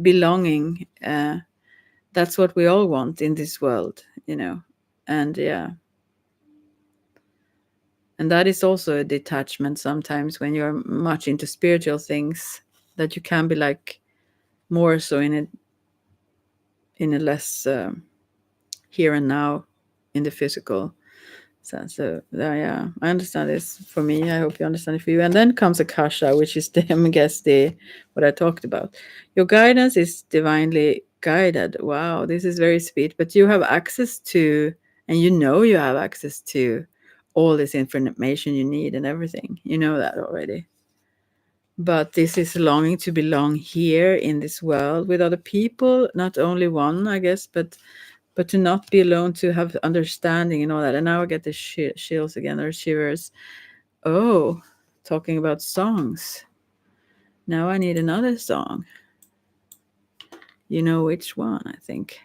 belonging. That's what we all want in this world, you know. And yeah, and that is also a detachment sometimes when you're much into spiritual things, that you can be like more so in a less here and now in the physical sense. So yeah, I understand this for me. I hope you understand it for you. And then comes Akasha, which is the I guess the what I talked about. Your guidance is divinely guided. Wow, this is very sweet. But you have access to, and you know you have access to all this information you need and everything. You know that already. But this is longing to belong here in this world with other people, not only one, I guess, but to not be alone, to have understanding and all that. And now I get the chills again, or shivers. Oh, talking about songs. Now I need another song. You know which one, I think.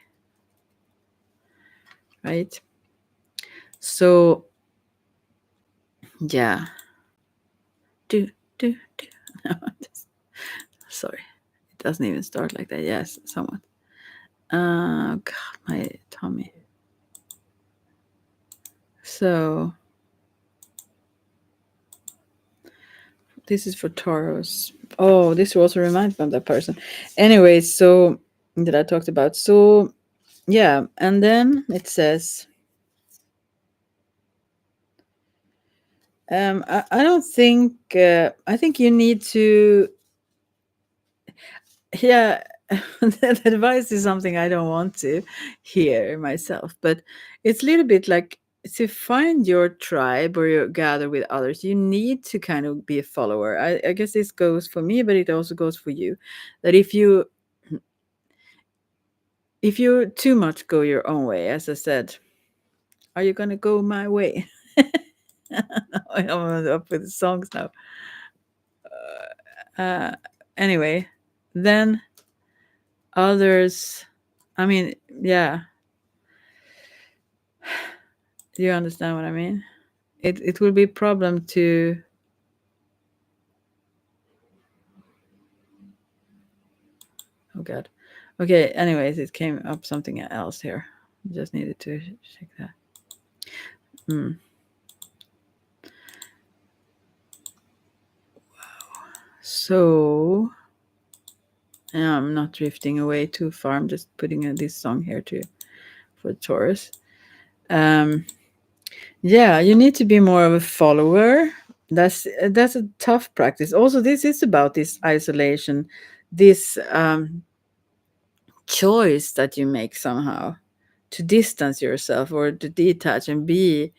Right? So, yeah. Do, do, do. No, sorry. It doesn't even start like that. Yes, somewhat. God, my tummy. So, this is for Taurus. Oh, this also reminds me of that person. Anyway, so that I talked about. So, yeah, and then it says, I don't think, I think you need to, yeah, the advice is something I don't want to hear myself, but it's a little bit like to find your tribe or you gather with others, you need to kind of be a follower. I guess this goes for me, but it also goes for you. That if you too much go your own way, as I said, are you gonna go my way? I'm up with the songs now. Uh, anyway, then others. I mean, yeah. Do you understand what I mean? It will be a problem to. Oh God. Okay. Anyways, it came up something else here. Just needed to check that. Hmm. So I'm not drifting away too far. I'm just putting this song here too for Taurus. Um, yeah, you need to be more of a follower. That's a tough practice. Also, this is about this isolation, this choice that you make somehow to distance yourself or to detach and be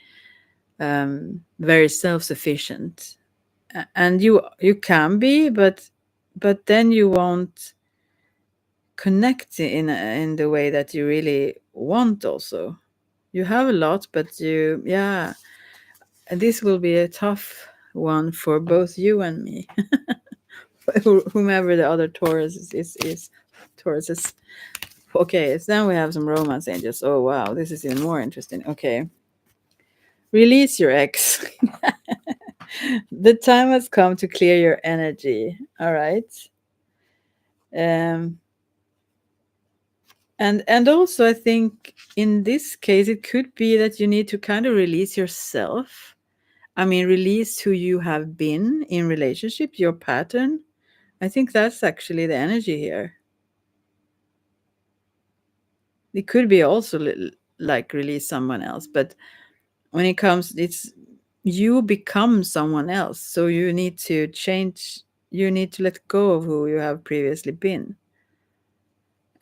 very self-sufficient. And you can be, but then you won't connect in the way that you really want. Also, you have a lot, but yeah, and this will be a tough one for both you and me. Whomever the other Taurus is Tauruses. Okay, so then we have some romance angels. Oh wow, this is even more interesting. Okay. Release your ex. The time has come to clear your energy. All right. Um, and also I think in this case it could be that you need to kind of release yourself. I mean, release who you have been in relationships, your pattern. I think that's actually the energy here. It could be also like release someone else, but when it comes, it's you become someone else. So you need to change, you need to let go of who you have previously been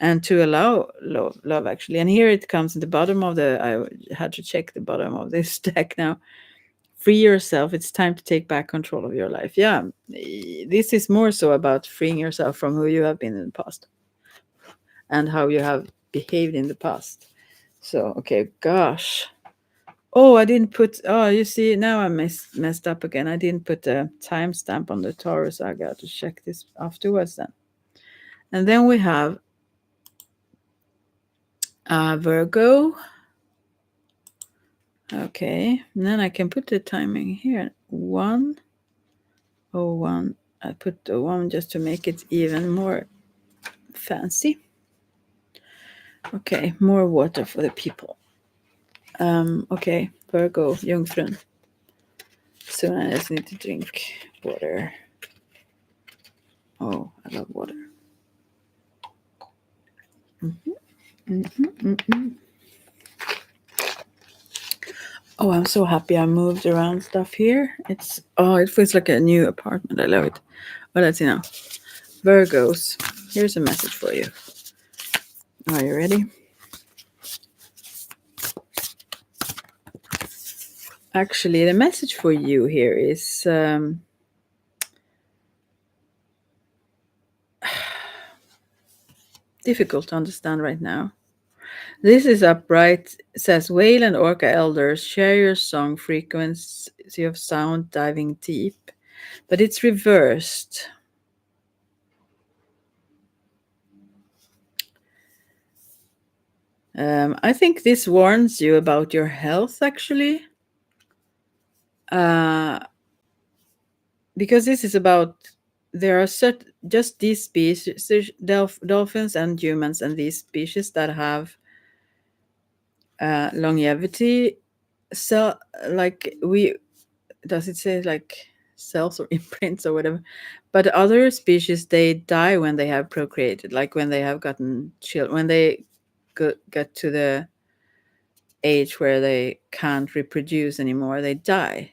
and to allow love actually. And here it comes in the bottom of the, I had to check the bottom of this deck now. Free yourself. It's time to take back control of your life. Yeah, this is more so about freeing yourself from who you have been in the past and how you have behaved in the past. So, okay, gosh. Oh, I didn't put, oh, you see, now I messed up again. I didn't put a timestamp on the Taurus. I got to check this afterwards then. And then we have Virgo. Okay, and then I can put the timing here. 1:01. I put the 1 just to make it even more fancy. Okay, more water for the people. Okay, Virgo, Jungfrun. Soon I just need to drink water. Oh, I love water. Oh, I'm so happy I moved around stuff here. It feels like a new apartment. I love it. Well, let's see now. Virgos, here's a message for you. Are you ready? Actually, the message for you here is difficult to understand right now. This is upright. It says, Whale and Orca elders, share your song, frequency of sound diving deep. But it's reversed. I think this warns you about your health, actually. Because this is about, there are just these species, dolphins and humans, and these species that have longevity. So, like does it say like cells or imprints or whatever? But other species, they die when they have procreated, like when they have gotten children, when they get to the age where they can't reproduce anymore, they die.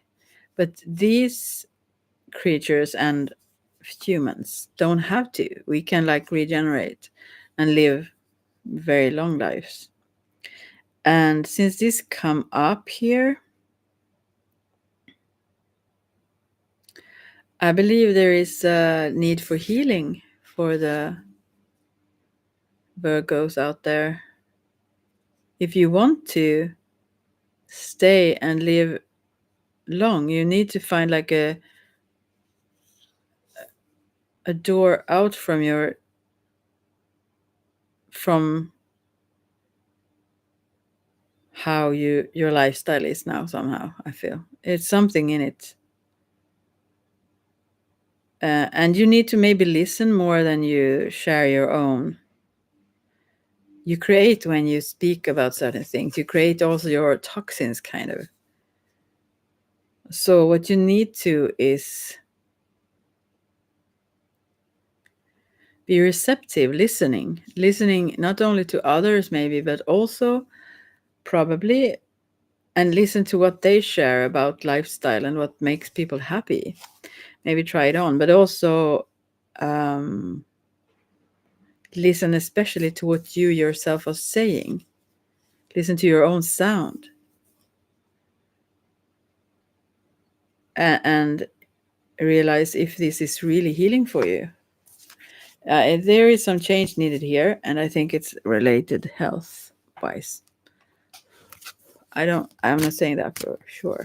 But these creatures and humans don't have to. We can like regenerate and live very long lives. And since this come up here, I believe there is a need for healing for the Virgos out there. If you want to stay and live long, you need to find like a door out from how your lifestyle is now. Somehow I feel it's something in it, and you need to maybe listen more than you share your own. You create when you speak about certain things. You create also your toxins, kind of. So what you need to is be receptive, listening not only to others maybe, but also probably, and listen to what they share about lifestyle and what makes people happy. Maybe try it on, but also listen especially to what you yourself are saying. Listen to your own sound. And realize if this is really healing for you. There is some change needed here, and I think it's related health wise. I'm not saying that for sure.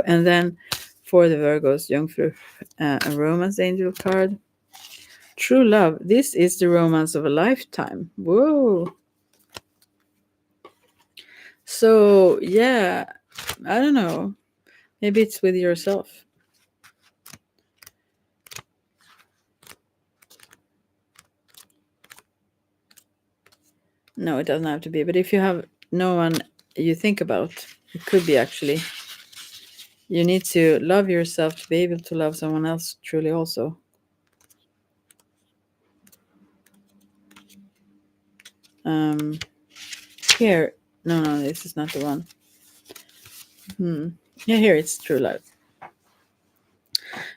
And then for the Virgos, Jungfru, a romance angel card. True love. This is the romance of a lifetime. Whoa. So, yeah, I don't know. Maybe it's with yourself. No, it doesn't have to be. But if you have no one you think about, it could be actually. You need to love yourself to be able to love someone else truly also. Um, here. No, this is not the one. Yeah, here it's true love.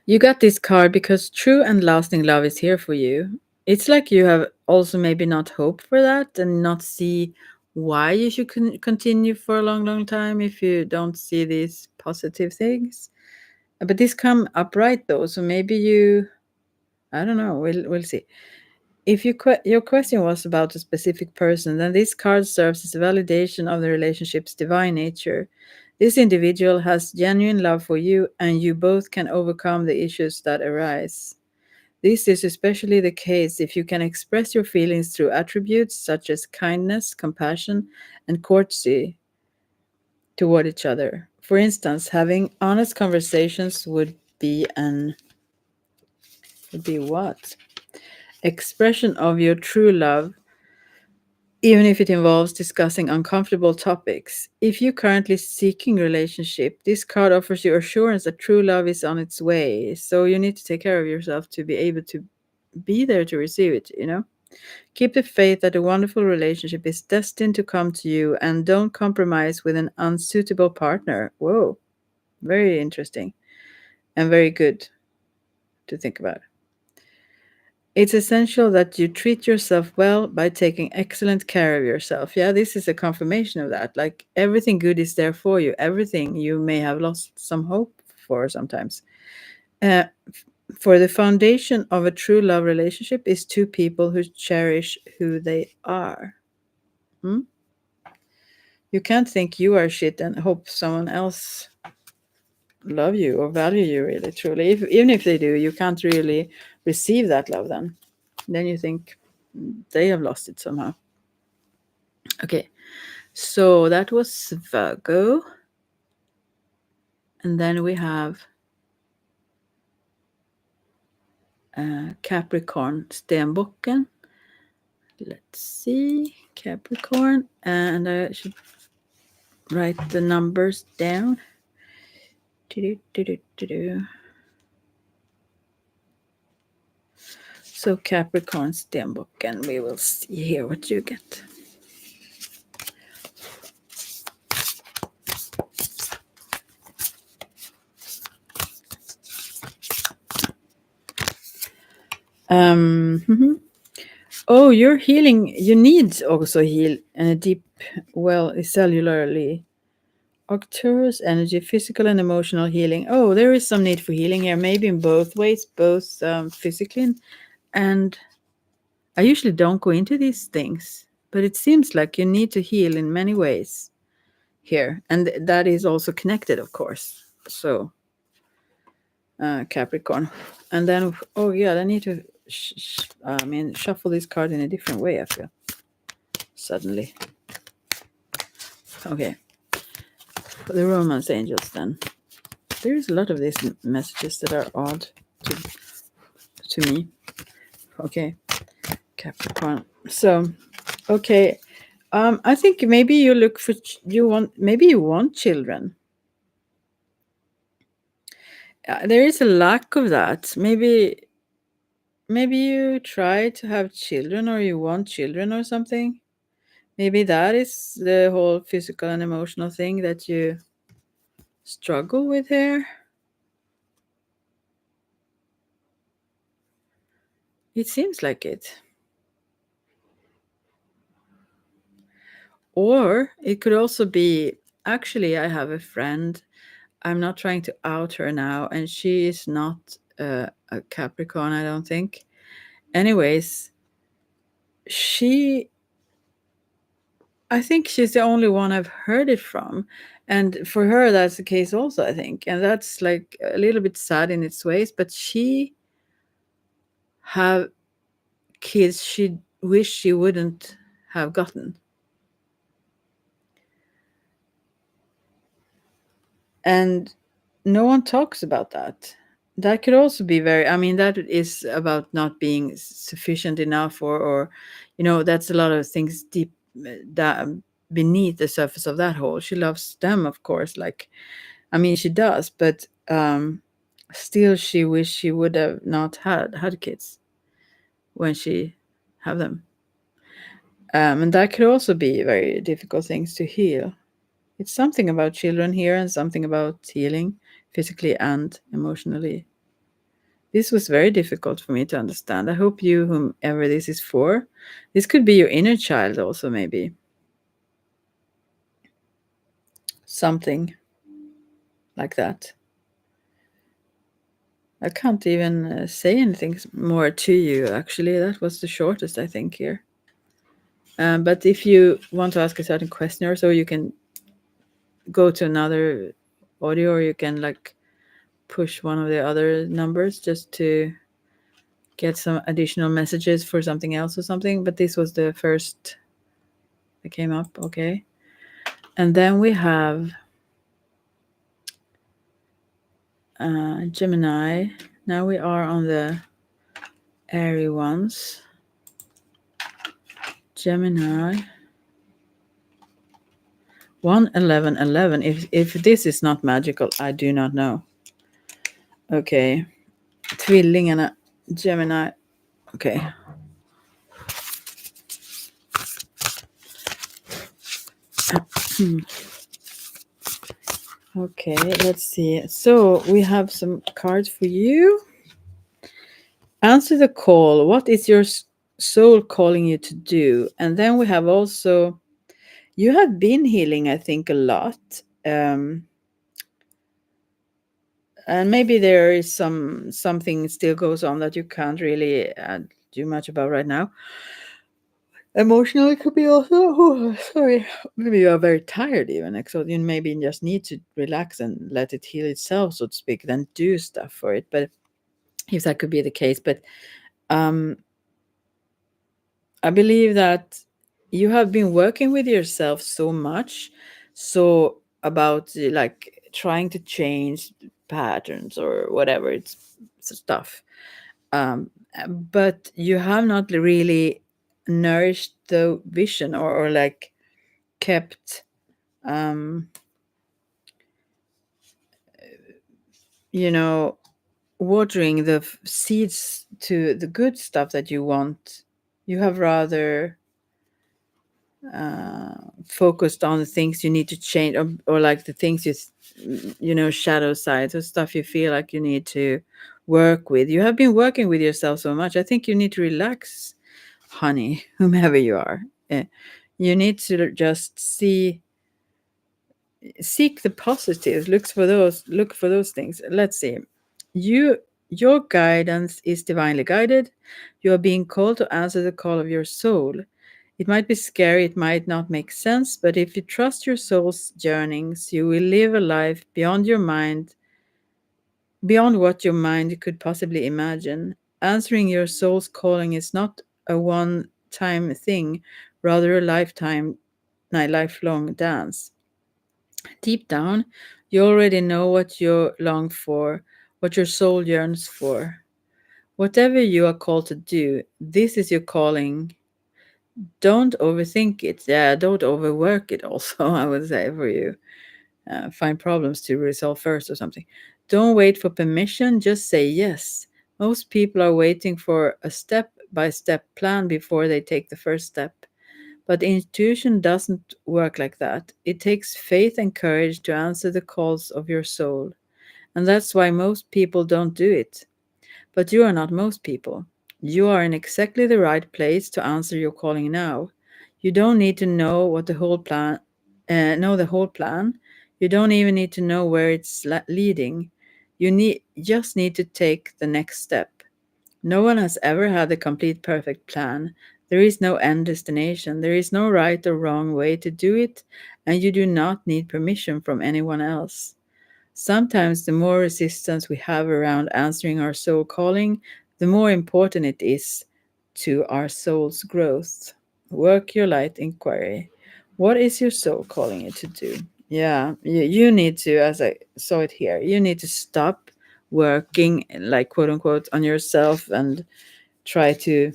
You got this card because true and lasting love is here for you. It's like you have also maybe not hoped for that and not see why you should continue for a long, long time if you don't see these positive things. But this come upright though, so maybe you, I don't know. We'll see. If your question was about a specific person, then this card serves as a validation of the relationship's divine nature. This individual has genuine love for you, and you both can overcome the issues that arise. This is especially the case if you can express your feelings through attributes such as kindness, compassion, and courtesy toward each other. For instance, having honest conversations would be what? Expression of your true love, even if it involves discussing uncomfortable topics. If you're currently seeking relationship, this card offers you assurance that true love is on its way. So you need to take care of yourself to be able to be there to receive it, you know? Keep the faith that a wonderful relationship is destined to come to you and don't compromise with an unsuitable partner. Whoa, very interesting and very good to think about. It's essential that you treat yourself well by taking excellent care of yourself. Yeah, this is a confirmation of that. Like everything good is there for you, everything you may have lost some hope for sometimes. Uh, for the foundation of a true love relationship is two people who cherish who they are. Hmm? You can't think you are shit and hope someone else love you or value you really truly. Even if they do, you can't really receive that love then. Then you think they have lost it somehow. Okay, so that was Virgo. And then we have Capricorn, Stenbocken. Let's see, Capricorn. And I should write the numbers down. So Capricorn, Stenbocken, we will see here what you get. Mhm. Oh, you're healing. You need also heal in a deep, well, cellularly. Arcturus energy, physical and emotional healing. Oh, there is some need for healing here, maybe in both ways, both physically and I usually don't go into these things, but it seems like you need to heal in many ways here, and that is also connected, of course. So, Capricorn, and then oh yeah, I need to shuffle this card in a different way. I feel suddenly. Okay, for the romance angels, then there's a lot of these messages that are odd to me. Okay, Capricorn. So, okay, I think maybe you look for maybe you want children. There is a lack of that. Maybe you try to have children or you want children or something. Maybe that is the whole physical and emotional thing that you struggle with here. It seems like it. Or it could also be actually, I have a friend. I'm not trying to out her now, and she is not a Capricorn, I don't think. Anyways, I think she's the only one I've heard it from. And for her, that's the case also, I think. And that's like a little bit sad in its ways, but she have kids she wish she wouldn't have gotten. And no one talks about that. That could also be very, I mean, that is about not being sufficient enough, or that's a lot of things deep, that beneath the surface of that hole. She loves them, of course, like, I mean, she does, but still she wish she would have not had kids when she have them. And that could also be very difficult things to heal. It's something about children here and something about healing physically and emotionally. This was very difficult for me to understand. I hope you, whomever this is for, this could be your inner child also, maybe. Something like that. I can't even say anything more to you, actually. That was the shortest, I think, here. But if you want to ask a certain question or so, you can go to another audio, or you can like push one of the other numbers just to get some additional messages for something else or something. But this was the first that came up. Okay. And then we have Gemini. Now we are on the Aries ones. Gemini. 11111. If this is not magical, I do not know. Okay. Tvillingarna. Gemini. Okay. Okay, let's see. So we have some cards for you. Answer the call. What is your soul calling you to do? And then we have also, you have been healing, I think, a lot. And maybe there is something still goes on that you can't really do much about right now. Emotionally, could be also, oh, sorry, maybe you are very tired even, so you maybe just need to relax and let it heal itself, so to speak, then do stuff for it. But if that could be the case, but I believe that you have been working with yourself so much, so about like trying to change patterns or whatever, it's stuff, but you have not really nourished the vision, or like kept you know watering the seeds to the good stuff that you want. You have rather focused on the things you need to change, or like the things shadow sides or stuff you feel like you need to work with. You have been working with yourself so much. I think you need to relax, honey, whomever you are. You need to just seek the positives. Look for those things. Let's see. Your guidance is divinely guided. You are being called to answer the call of your soul. It might be scary, it might not make sense, but if you trust your soul's yearnings, you will live a life beyond what your mind could possibly imagine. Answering your soul's calling is not a one-time thing, rather a lifelong dance. Deep down, you already know what you long for, what your soul yearns for. Whatever you are called to do, this is your calling. Don't overthink it. Yeah, don't overwork it also, I would say, for you. Find problems to resolve first or something. Don't wait for permission, just say yes. Most people are waiting for a step-by-step plan before they take the first step. But intuition doesn't work like that. It takes faith and courage to answer the calls of your soul. And that's why most people don't do it. But you are not most people. You are in exactly the right place to answer your calling now. You don't need to know what the whole plan, know the whole plan. You don't even need to know where it's leading. Just need to take the next step. No one has ever had a complete perfect plan. There is no end destination. There is no right or wrong way to do it, and you do not need permission from anyone else. Sometimes the more resistance we have around answering our soul calling, the more important it is to our soul's growth. Work your light inquiry. What is your soul calling you to do? Yeah, you need to, as I saw it here, you need to stop working, like, quote unquote, on yourself and try to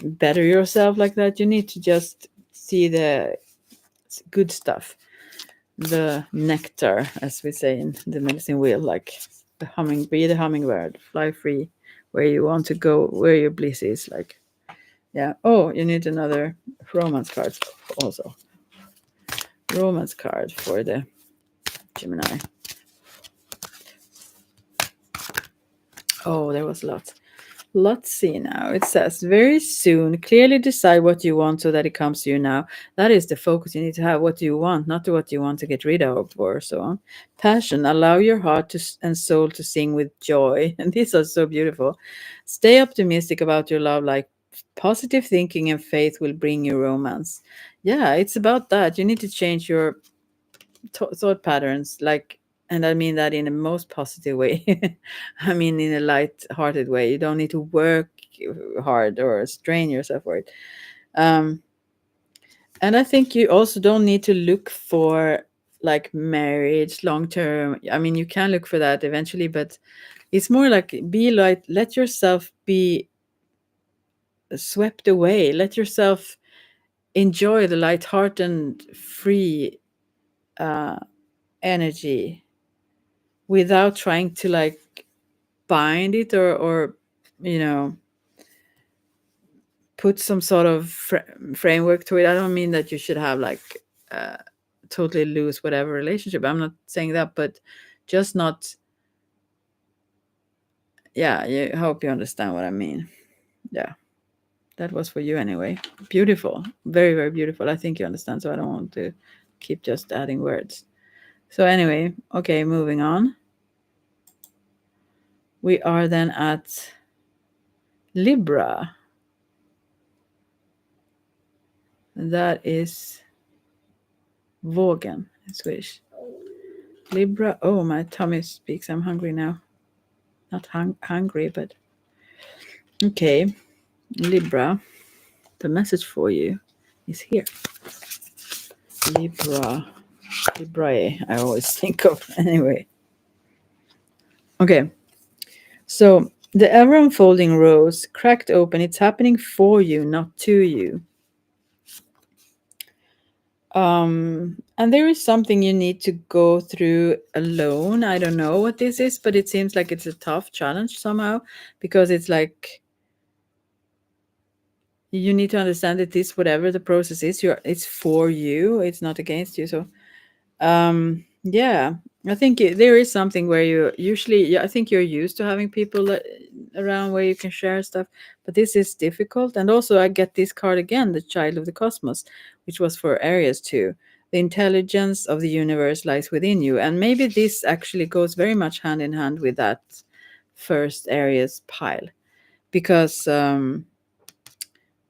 better yourself like that. You need to just see the good stuff, the nectar, as we say in the medicine wheel, like be the hummingbird, fly free where you want to go, where your bliss is. Like, yeah. Oh, you need another romance card also. Romance card for the Gemini. Oh, there was lots. Let's see now. It says, very soon, clearly decide what you want so that it comes to you now. That is the focus you need to have. What do you want, not what you want to get rid of or so on. Passion, allow your heart and soul to sing with joy. And these are so beautiful. Stay optimistic about your love life. Positive thinking and faith will bring you romance. Yeah, it's about that. You need to change your thought patterns, like, and I mean that in the most positive way. I mean, in a light-hearted way. You don't need to work hard or strain yourself for it. um and I think you also don't need to look for like marriage long term. I mean, you can look for that eventually, but it's more like, be like, let yourself be swept away, let yourself enjoy the light-hearted and free uh energy without trying to like bind it, or you know, put some sort of framework to it. I don't mean that you should have like uh, totally lose whatever relationship. I'm not saying that, but just not. Yeah, I hope you understand what I mean. Yeah, that was for you anyway. Beautiful, very very beautiful. I think you understand, so I don't want to keep just adding words. So anyway, okay, moving on. We are then at Libra. That is vågen in Swedish. Libra. Oh, my tummy speaks. I'm hungry now. Not hungry, but okay. Libra. The message for you is here. Libra. Librae, I always think of. Anyway. Okay. So the ever unfolding rose cracked open. It's happening for you, not to you. And there is something you need to go through alone. I don't know what this is, but it seems like it's a tough challenge somehow, because it's like you need to understand that this, whatever the process is, it's for you, it's not against you. So yeah, I think there is something where you usually, yeah, I think you're used to having people around where you can share stuff, but this is difficult. And also I get this card again, the child of the cosmos, which was for Aries too. The intelligence of the universe lies within you, and maybe this actually goes very much hand in hand with that first Aries pile, because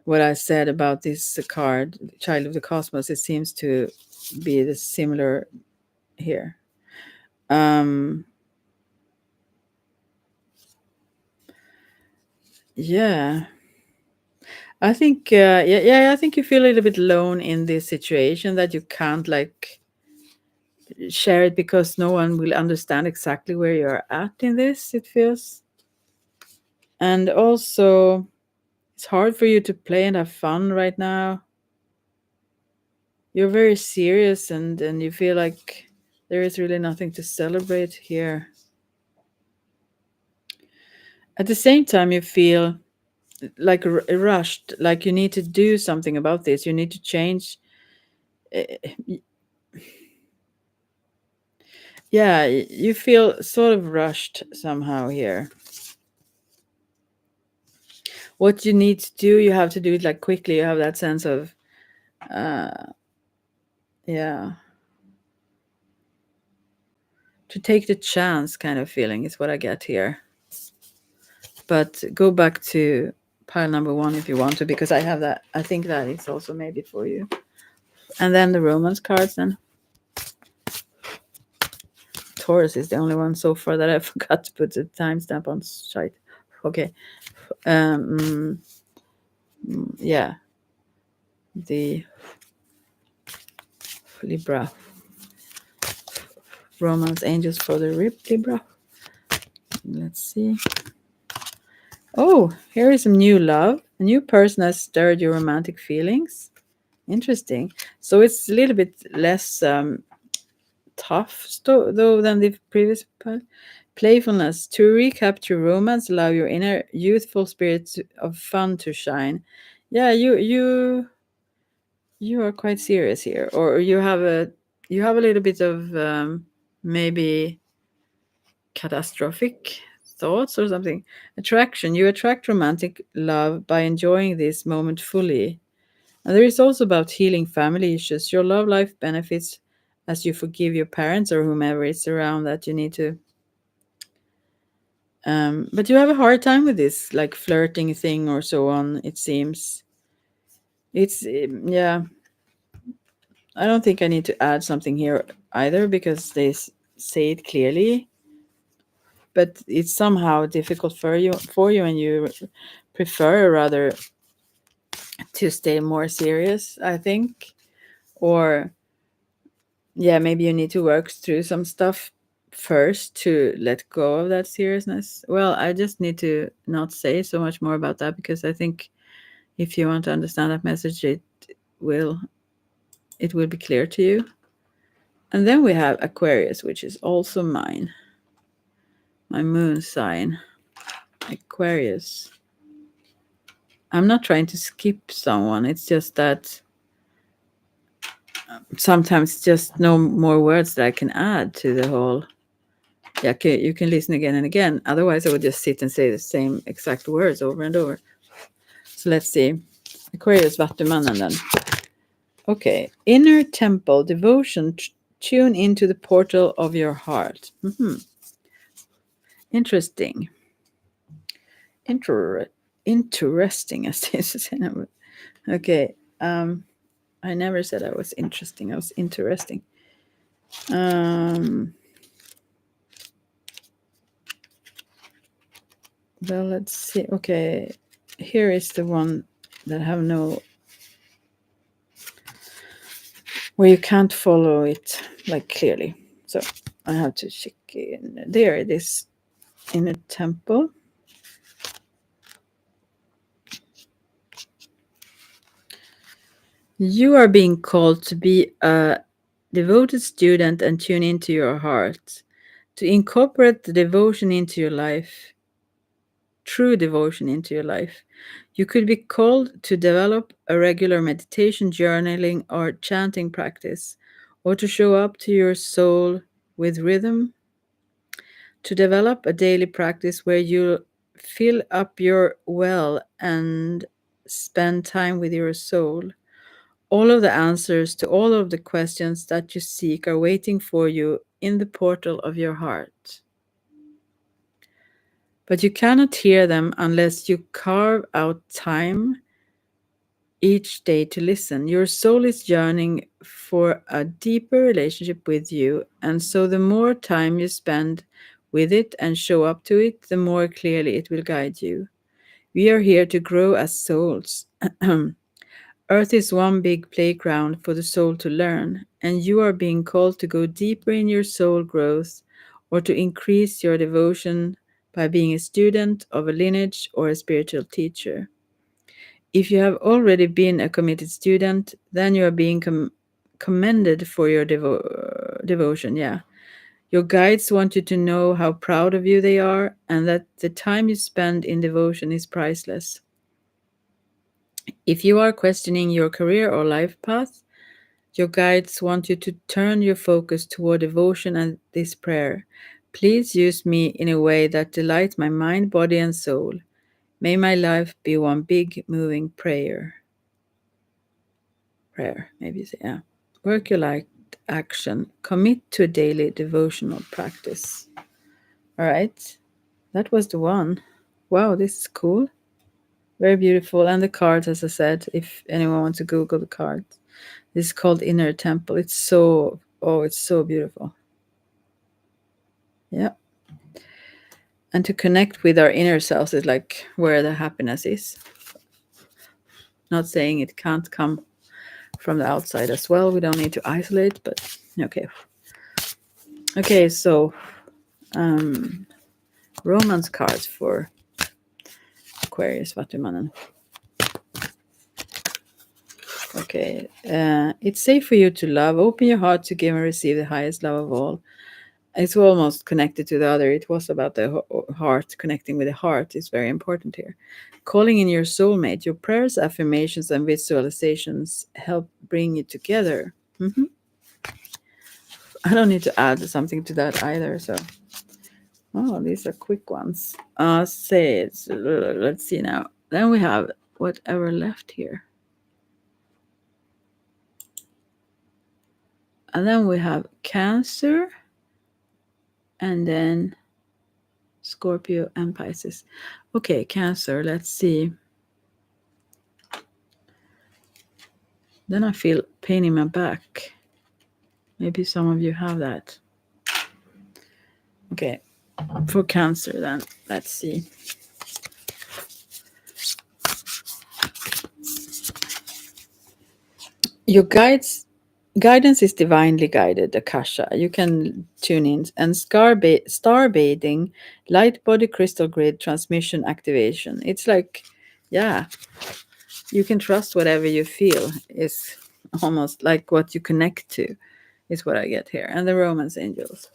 what I said about this card, Child of the Cosmos, it seems to be the similar here. Yeah, I think I think you feel a little bit alone in this situation, that you can't like share it because no one will understand exactly where you're at in this. It feels, and also it's hard for you to play and have fun right now. You're very serious, and you feel like there is really nothing to celebrate here. At the same time, you feel like rushed, like you need to do something about this. You need to change. eh, Yeah, you feel sort of rushed somehow here. What you need to do, you have to do it like quickly. You have that sense of, uh, yeah, to take the chance kind of feeling is what I get here. But go back to pile number one if you want to, because I have that. I think that is also maybe for you. And then the romance cards. Then Taurus is the only one so far that I forgot to put the timestamp on site. Okay. Yeah. The Libra. romance angels for the Libra. Let's see. Oh, here is some new love. A new person has stirred your romantic feelings. Interesting. So it's a little bit less tough, though, than the previous part. Playfulness. To recapture romance, allow your inner youthful spirits of fun to shine. Yeah, you are quite serious here, or you have a little bit of maybe catastrophic thoughts or something. Attraction. You attract romantic love by enjoying this moment fully. And there is also about healing family issues. Your love life benefits as you forgive your parents or whomever is around that you need to. But you have a hard time with this, like flirting thing or so on, it seems. It's, yeah, I don't think I need to add something here either because they say it clearly. But it's somehow difficult for you, and you prefer rather to stay more serious, I think. Or yeah, maybe you need to work through some stuff first to let go of that seriousness. Well, I just need to not say so much more about that because I think if you want to understand that message, will it will be clear to you. And then we have Aquarius, which is also my moon sign. Aquarius. I'm not trying to skip someone. It's just that sometimes just no more words that I can add to the whole. Yeah, okay, you can listen again and again. Otherwise, I would just sit and say the same exact words over and over. So let's see. Aquarius Vattumannen then. Okay. Inner temple, devotion, tune into the portal of your heart. Interesting. Interesting, as they say. Okay. I never said I was interesting. I was interesting. Well, let's see. Okay, here is the one that have no, where you can't follow it like clearly. So I have to check in. There it is, in a temple. You are being called to be a devoted student and tune into your heart, to incorporate the devotion into your life, true devotion into your life. You could be called to develop a regular meditation, journaling, or chanting practice, or to show up to your soul with rhythm, to develop a daily practice where you fill up your well and spend time with your soul. All of the answers to all of the questions that you seek are waiting for you in the portal of your heart. But you cannot hear them unless you carve out time each day to listen. Your soul is yearning for a deeper relationship with you, and so the more time you spend with it and show up to it, the more clearly it will guide you. We are here to grow as souls. Earth is one big playground for the soul to learn, and you are being called to go deeper in your soul growth or to increase your devotion by being a student of a lineage or a spiritual teacher. If you have already been a committed student, then you are being commended for your devotion. Yeah. Your guides want you to know how proud of you they are and that the time you spend in devotion is priceless. If you are questioning your career or life path, your guides want you to turn your focus toward devotion and this prayer. Please use me in a way that delights my mind, body, and soul. May my life be one big moving prayer. Maybe you say, yeah. Work your light action. Commit to a daily devotional practice. All right. That was the one. Wow, this is cool. Very beautiful. And the cards, as I said, if anyone wants to Google the cards. This is called Inner Temple. It's so, oh, it's so beautiful. Yeah. And to connect with our inner selves is like where the happiness is. Not saying it can't come from the outside as well. We don't need to isolate, but okay. Okay, so romance cards for Aquarius, Vattumannen. Okay, it's safe for you to love. Open your heart to give and receive the highest love of all. It's almost connected to the other. It was about the heart, connecting with the heart is very important here. Calling in your soulmate, your prayers, affirmations, and visualizations help bring you together. I don't need to add something to that either. So, oh, these are quick ones. Say it's, let's see now. Then we have whatever left here. And then we have Cancer, and then Scorpio and Pisces. Okay, Cancer, let's see. Then I feel pain in my back. Maybe some of you have that. Okay, for Cancer then, let's see. Your guidance is divinely guided, Akasha. You can tune in. And star bathing, light body crystal grid transmission activation. It's like, yeah, you can trust whatever you feel is almost like what you connect to is what I get here. And the romance angels.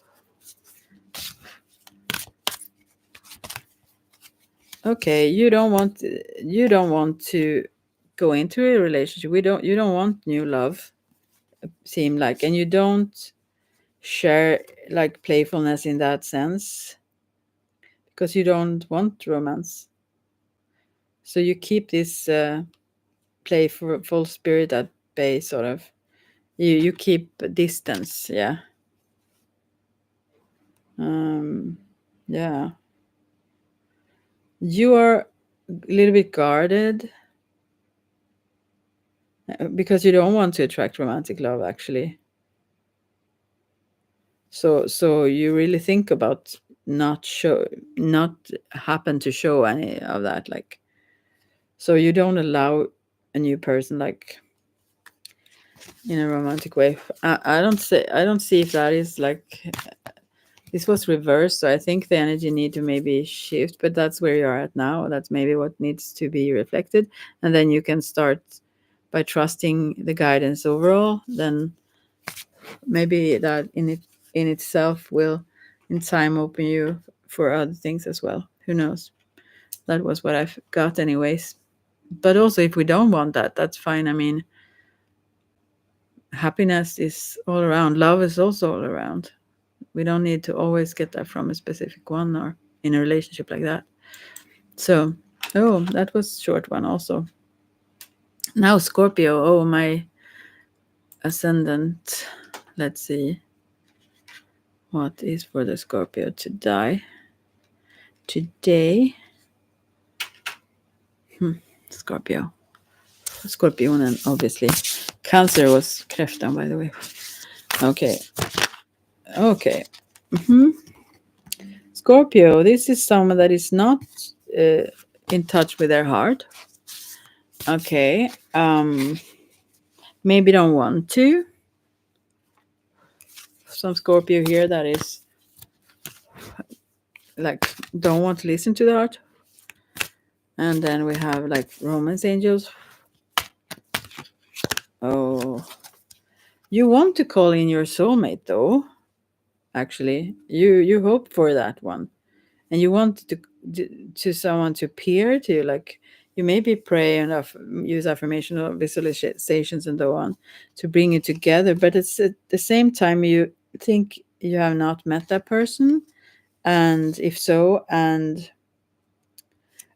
Okay, you don't want to go into a relationship. You don't want new love, seem like, and you don't share like playfulness in that sense because you don't want romance. So you keep this playful spirit at bay, sort of. You keep distance, yeah. Yeah. You are a little bit guarded because you don't want to attract romantic love, actually. So you really think about not happen to show any of that, like, so you don't allow a new person, like, in a romantic way. I don't see if that is like, this was reversed, so I think the energy need to maybe shift, but that's where you are at now. That's maybe what needs to be reflected, and then you can start by trusting the guidance overall. Then maybe that in itself will in time open you for other things as well. Who knows? That was what I've got anyways. But also, if we don't want that, that's fine. I mean, happiness is all around. Love is also all around. We don't need to always get that from a specific one or in a relationship like that. So, oh, that was a short one also. Now Scorpio, oh, my ascendant. Let's see. What is for the Scorpio to die today? Scorpio. Scorpionen, obviously. Cancer was kräftan, by the way. Okay. Okay. Scorpio, this is someone that is not in touch with their heart. Okay. Maybe don't want to. Some Scorpio here that is like don't want to listen to the heart. And then we have like romance angels. Oh, you want to call in your soulmate though. Actually, you hope for that one, and you want to someone to appear to, like, you maybe pray and use affirmational visualizations and so on to bring it together. But it's at the same time you think you have not met that person, and if so, and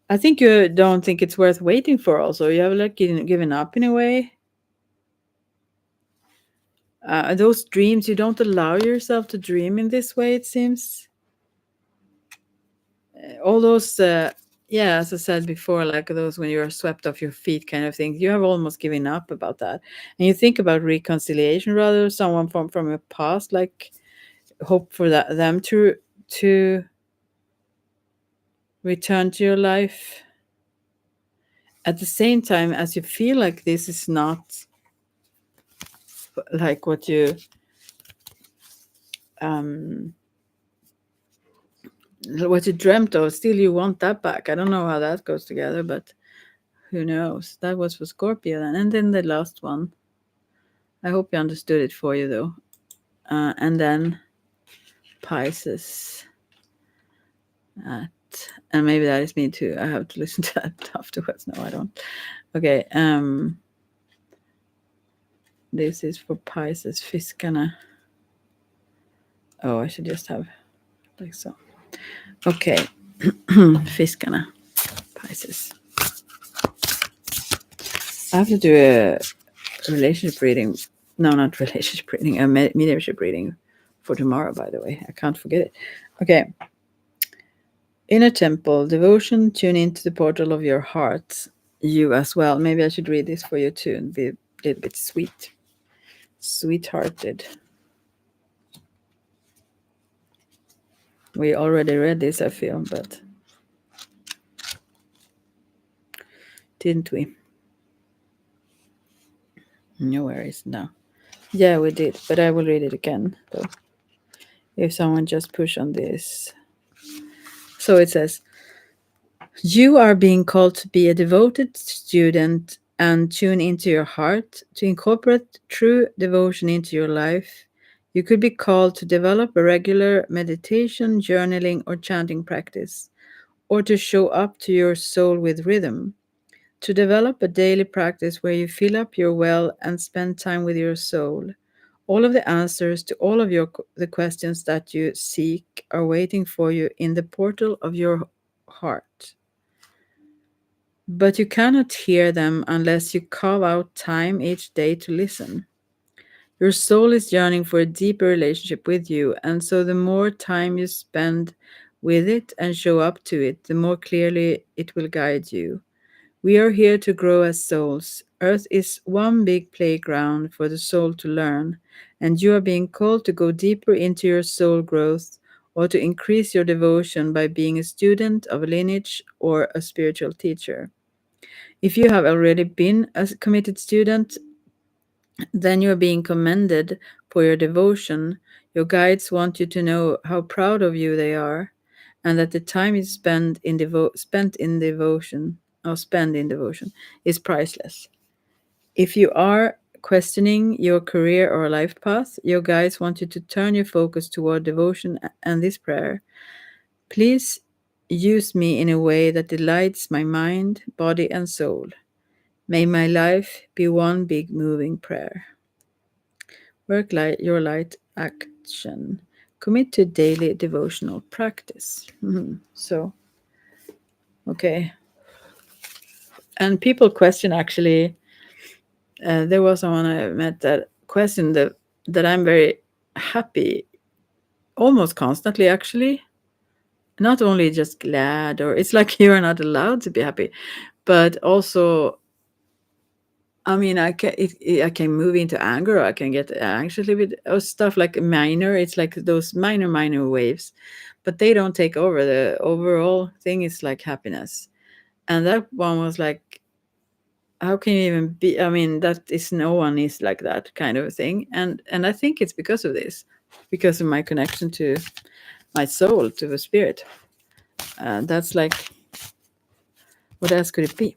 I think you don't think it's worth waiting for. Also, you have like given up in a way. Those dreams, you don't allow yourself to dream in this way, it seems. All those, yeah, as I said before, like those when you're swept off your feet kind of thing, you have almost given up about that. And you think about reconciliation, rather, someone from your past, like hope for them to return to your life. At the same time, as you feel like this is not like what you what you dreamt of, still you want that back. I don't know how that goes together, but who knows? That was for Scorpio then. And then the last one. I hope you understood it for you though. And then Pisces. And maybe that is me too. I have to listen to that afterwards. No, I don't. Okay. This is for Pisces. Fiskarna. Oh, I should just have like so. Okay. Fiskarna. Pisces. I have to do a relationship reading. No, not relationship reading. A mediumship reading for tomorrow, by the way. I can't forget it. Okay. Inner temple, devotion, tune into the portal of your heart. You as well. Maybe I should read this for you too and be a little bit sweet. Sweethearted. We already read this, I feel, but didn't we? No worries, no. Yeah, we did, but I will read it again, though. If someone just push on this. So it says, you are being called to be a devoted student and tune into your heart, to incorporate true devotion into your life. You could be called to develop a regular meditation, journaling, or chanting practice, or to show up to your soul with rhythm, to develop a daily practice where you fill up your well and spend time with your soul. All of the answers to all of the questions that you seek are waiting for you in the portal of your heart. But you cannot hear them unless you carve out time each day to listen. Your soul is yearning for a deeper relationship with you, and so the more time you spend with it and show up to it, the more clearly it will guide you. We are here to grow as souls. Earth is one big playground for the soul to learn, and you are being called to go deeper into your soul growth or to increase your devotion by being a student of a lineage or a spiritual teacher. If you have already been a committed student, then you are being commended for your devotion. Your guides want you to know how proud of you they are, and that the time you spent in devotion or spend in devotion is priceless. If you are questioning your career or life path, your guides want you to turn your focus toward devotion and this prayer. Please use me in a way that delights my mind, body, and soul. May my life be one big moving prayer. Work your light action. Commit to daily devotional practice. So, okay. And people question actually. There was someone I met that questioned that I'm very happy almost constantly, actually. Not only just glad, or it's like you are not allowed to be happy, but also, I mean, I can move into anger, or I can get anxious with stuff like minor. It's like those minor waves, but they don't take over. The overall thing is like happiness, and that one was like, how can you even be? I mean, that is no one is like that kind of a thing, and I think it's because of this, because of my connection to my soul, to the spirit. That's like, what else could it be?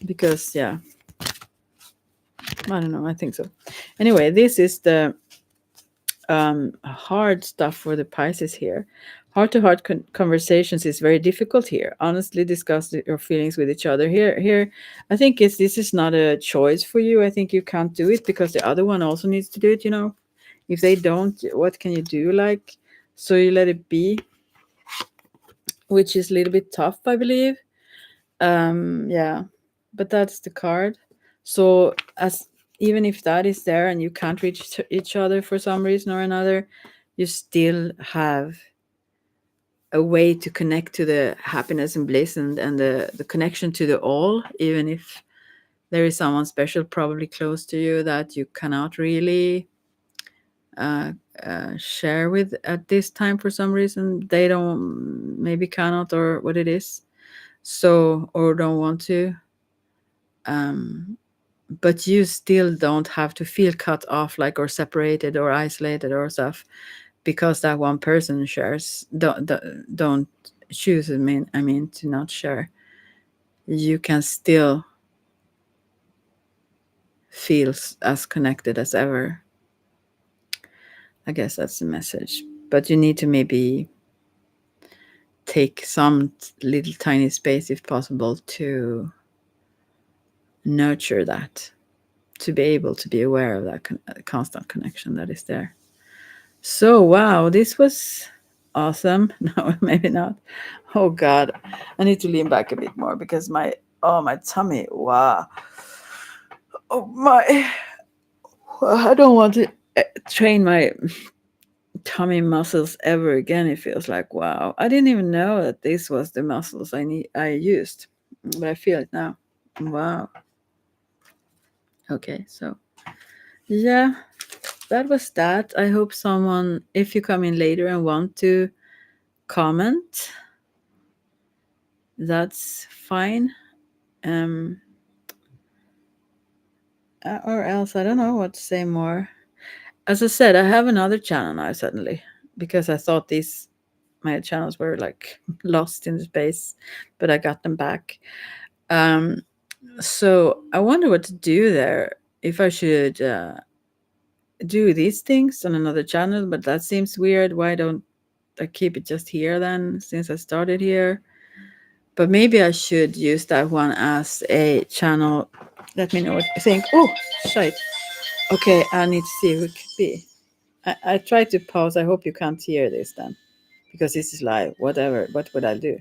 Because yeah, I don't know. I think so. Anyway, this is the hard stuff for the Pisces here. Heart-to-heart conversations is very difficult here. Honestly, discuss your feelings with each other. Here, I think this is not a choice for you. I think you can't do it because the other one also needs to do it. You know, if they don't, what can you do? Like, so you let it be, which is a little bit tough, I believe. Yeah, but that's the card. So as even if that is there and you can't reach each other for some reason or another, you still have a way to connect to the happiness and bliss and the connection to the all, even if there is someone special probably close to you that you cannot really share with at this time for some reason. They don't, maybe cannot, or what it is. So, or don't want to. but you still don't have to feel cut off, like, or separated or isolated or stuff, because that one person shares. Don't choose. I mean to not share. You can still feel as connected as ever. I guess that's the message. But you need to maybe take some little tiny space, if possible, to nurture that, to be able to be aware of that constant connection that is there. So, wow, this was awesome. No, maybe not. Oh God, I need to lean back a bit more because my tummy. Wow. Oh my. I don't want to train my tummy muscles ever again. It feels like, wow. I didn't even know that this was the muscles I used, but I feel it now. Wow. Okay, so yeah, that was that. I hope someone, if you come in later and want to comment, that's fine. Um, or else I don't know what to say more. As I said, I have another channel now suddenly, because I thought these my channels were like lost in space, but I got them back. Um, so I wonder what to do there. If I should do these things on another channel, but that seems weird. Why don't I keep it just here then, since I started here? But maybe I should use that one as a channel. Let me know what you think. Oh, shit. Okay, I need to see who it could be. I tried to pause. I hope you can't hear this then, because this is live. Whatever. What would I do?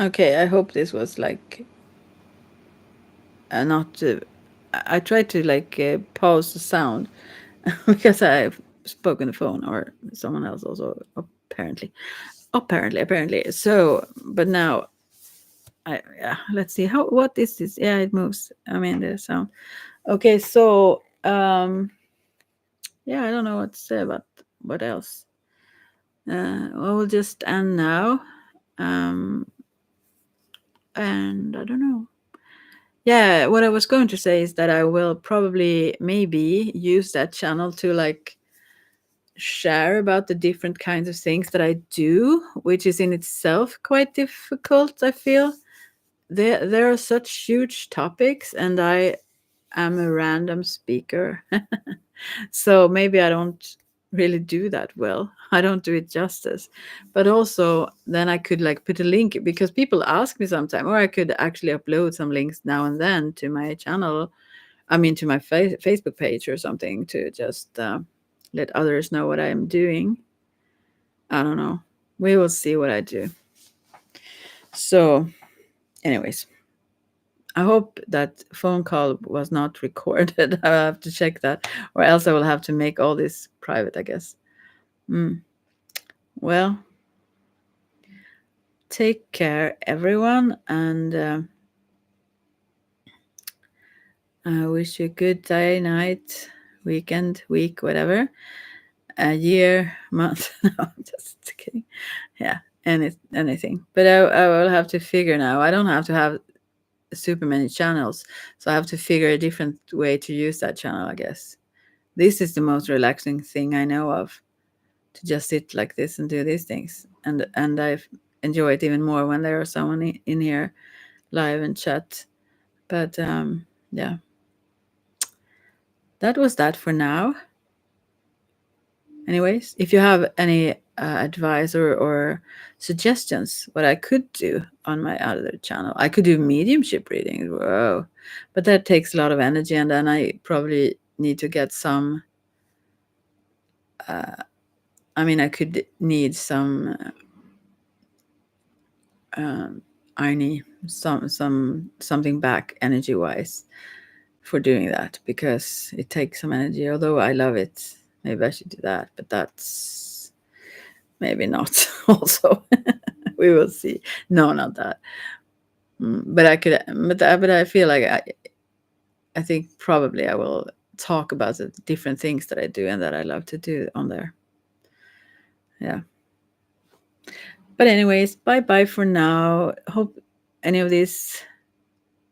Okay, I hope this was like not. I tried to like pause the sound because I spoke on the phone, or someone else also apparently. Apparently. So, but now yeah, let's see how what is this? Yeah, it moves. I mean the sound. Okay, so yeah, I don't know what to say about what else. We'll just end now. Um, and I don't know. Yeah, what I was going to say is that I will probably maybe use that channel to like share about the different kinds of things that I do, which is in itself quite difficult, I feel. There are such huge topics, and I am a random speaker. So maybe I don't really do that well. I don't do it justice. But also then I could like put a link, because people ask me sometime, or I could actually upload some links now and then to my channel. I mean to my Facebook page or something, to just let others know what I'm doing. I don't know. We will see what I do. So, anyways, I hope that phone call was not recorded. I have to check that, or else I will have to make all this private, I guess. Well, take care, everyone, and I wish you a good day, night, weekend, week, whatever, a year, month. No, I'm just kidding. Yeah, anything. But I will have to figure now. I don't have to have super many channels, so I have to figure a different way to use that channel, I guess. This is the most relaxing thing I know of, to just sit like this and do these things, and I enjoy it even more when there are someone in here live and chat. But yeah, that was that for now. Anyways, if you have any advice or suggestions what I could do on my other channel, I could do mediumship readings. Whoa, but that takes a lot of energy, and then I probably need to get some. I mean, I could need some. I need something back energy wise for doing that, because it takes some energy. Although I love it, maybe I should do that, but that's maybe not. Also, we will see. No, not that. But I could. But I feel like I think probably I will talk about the different things that I do and that I love to do on there. Yeah. But anyways, bye bye for now. Hope any of this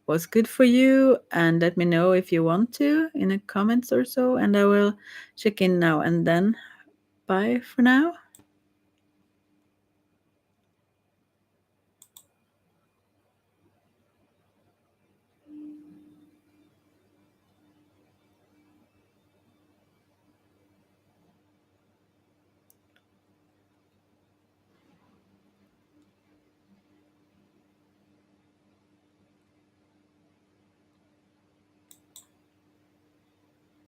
was good for you, and let me know if you want to in the comments or so, and I will check in now and then. Bye for now.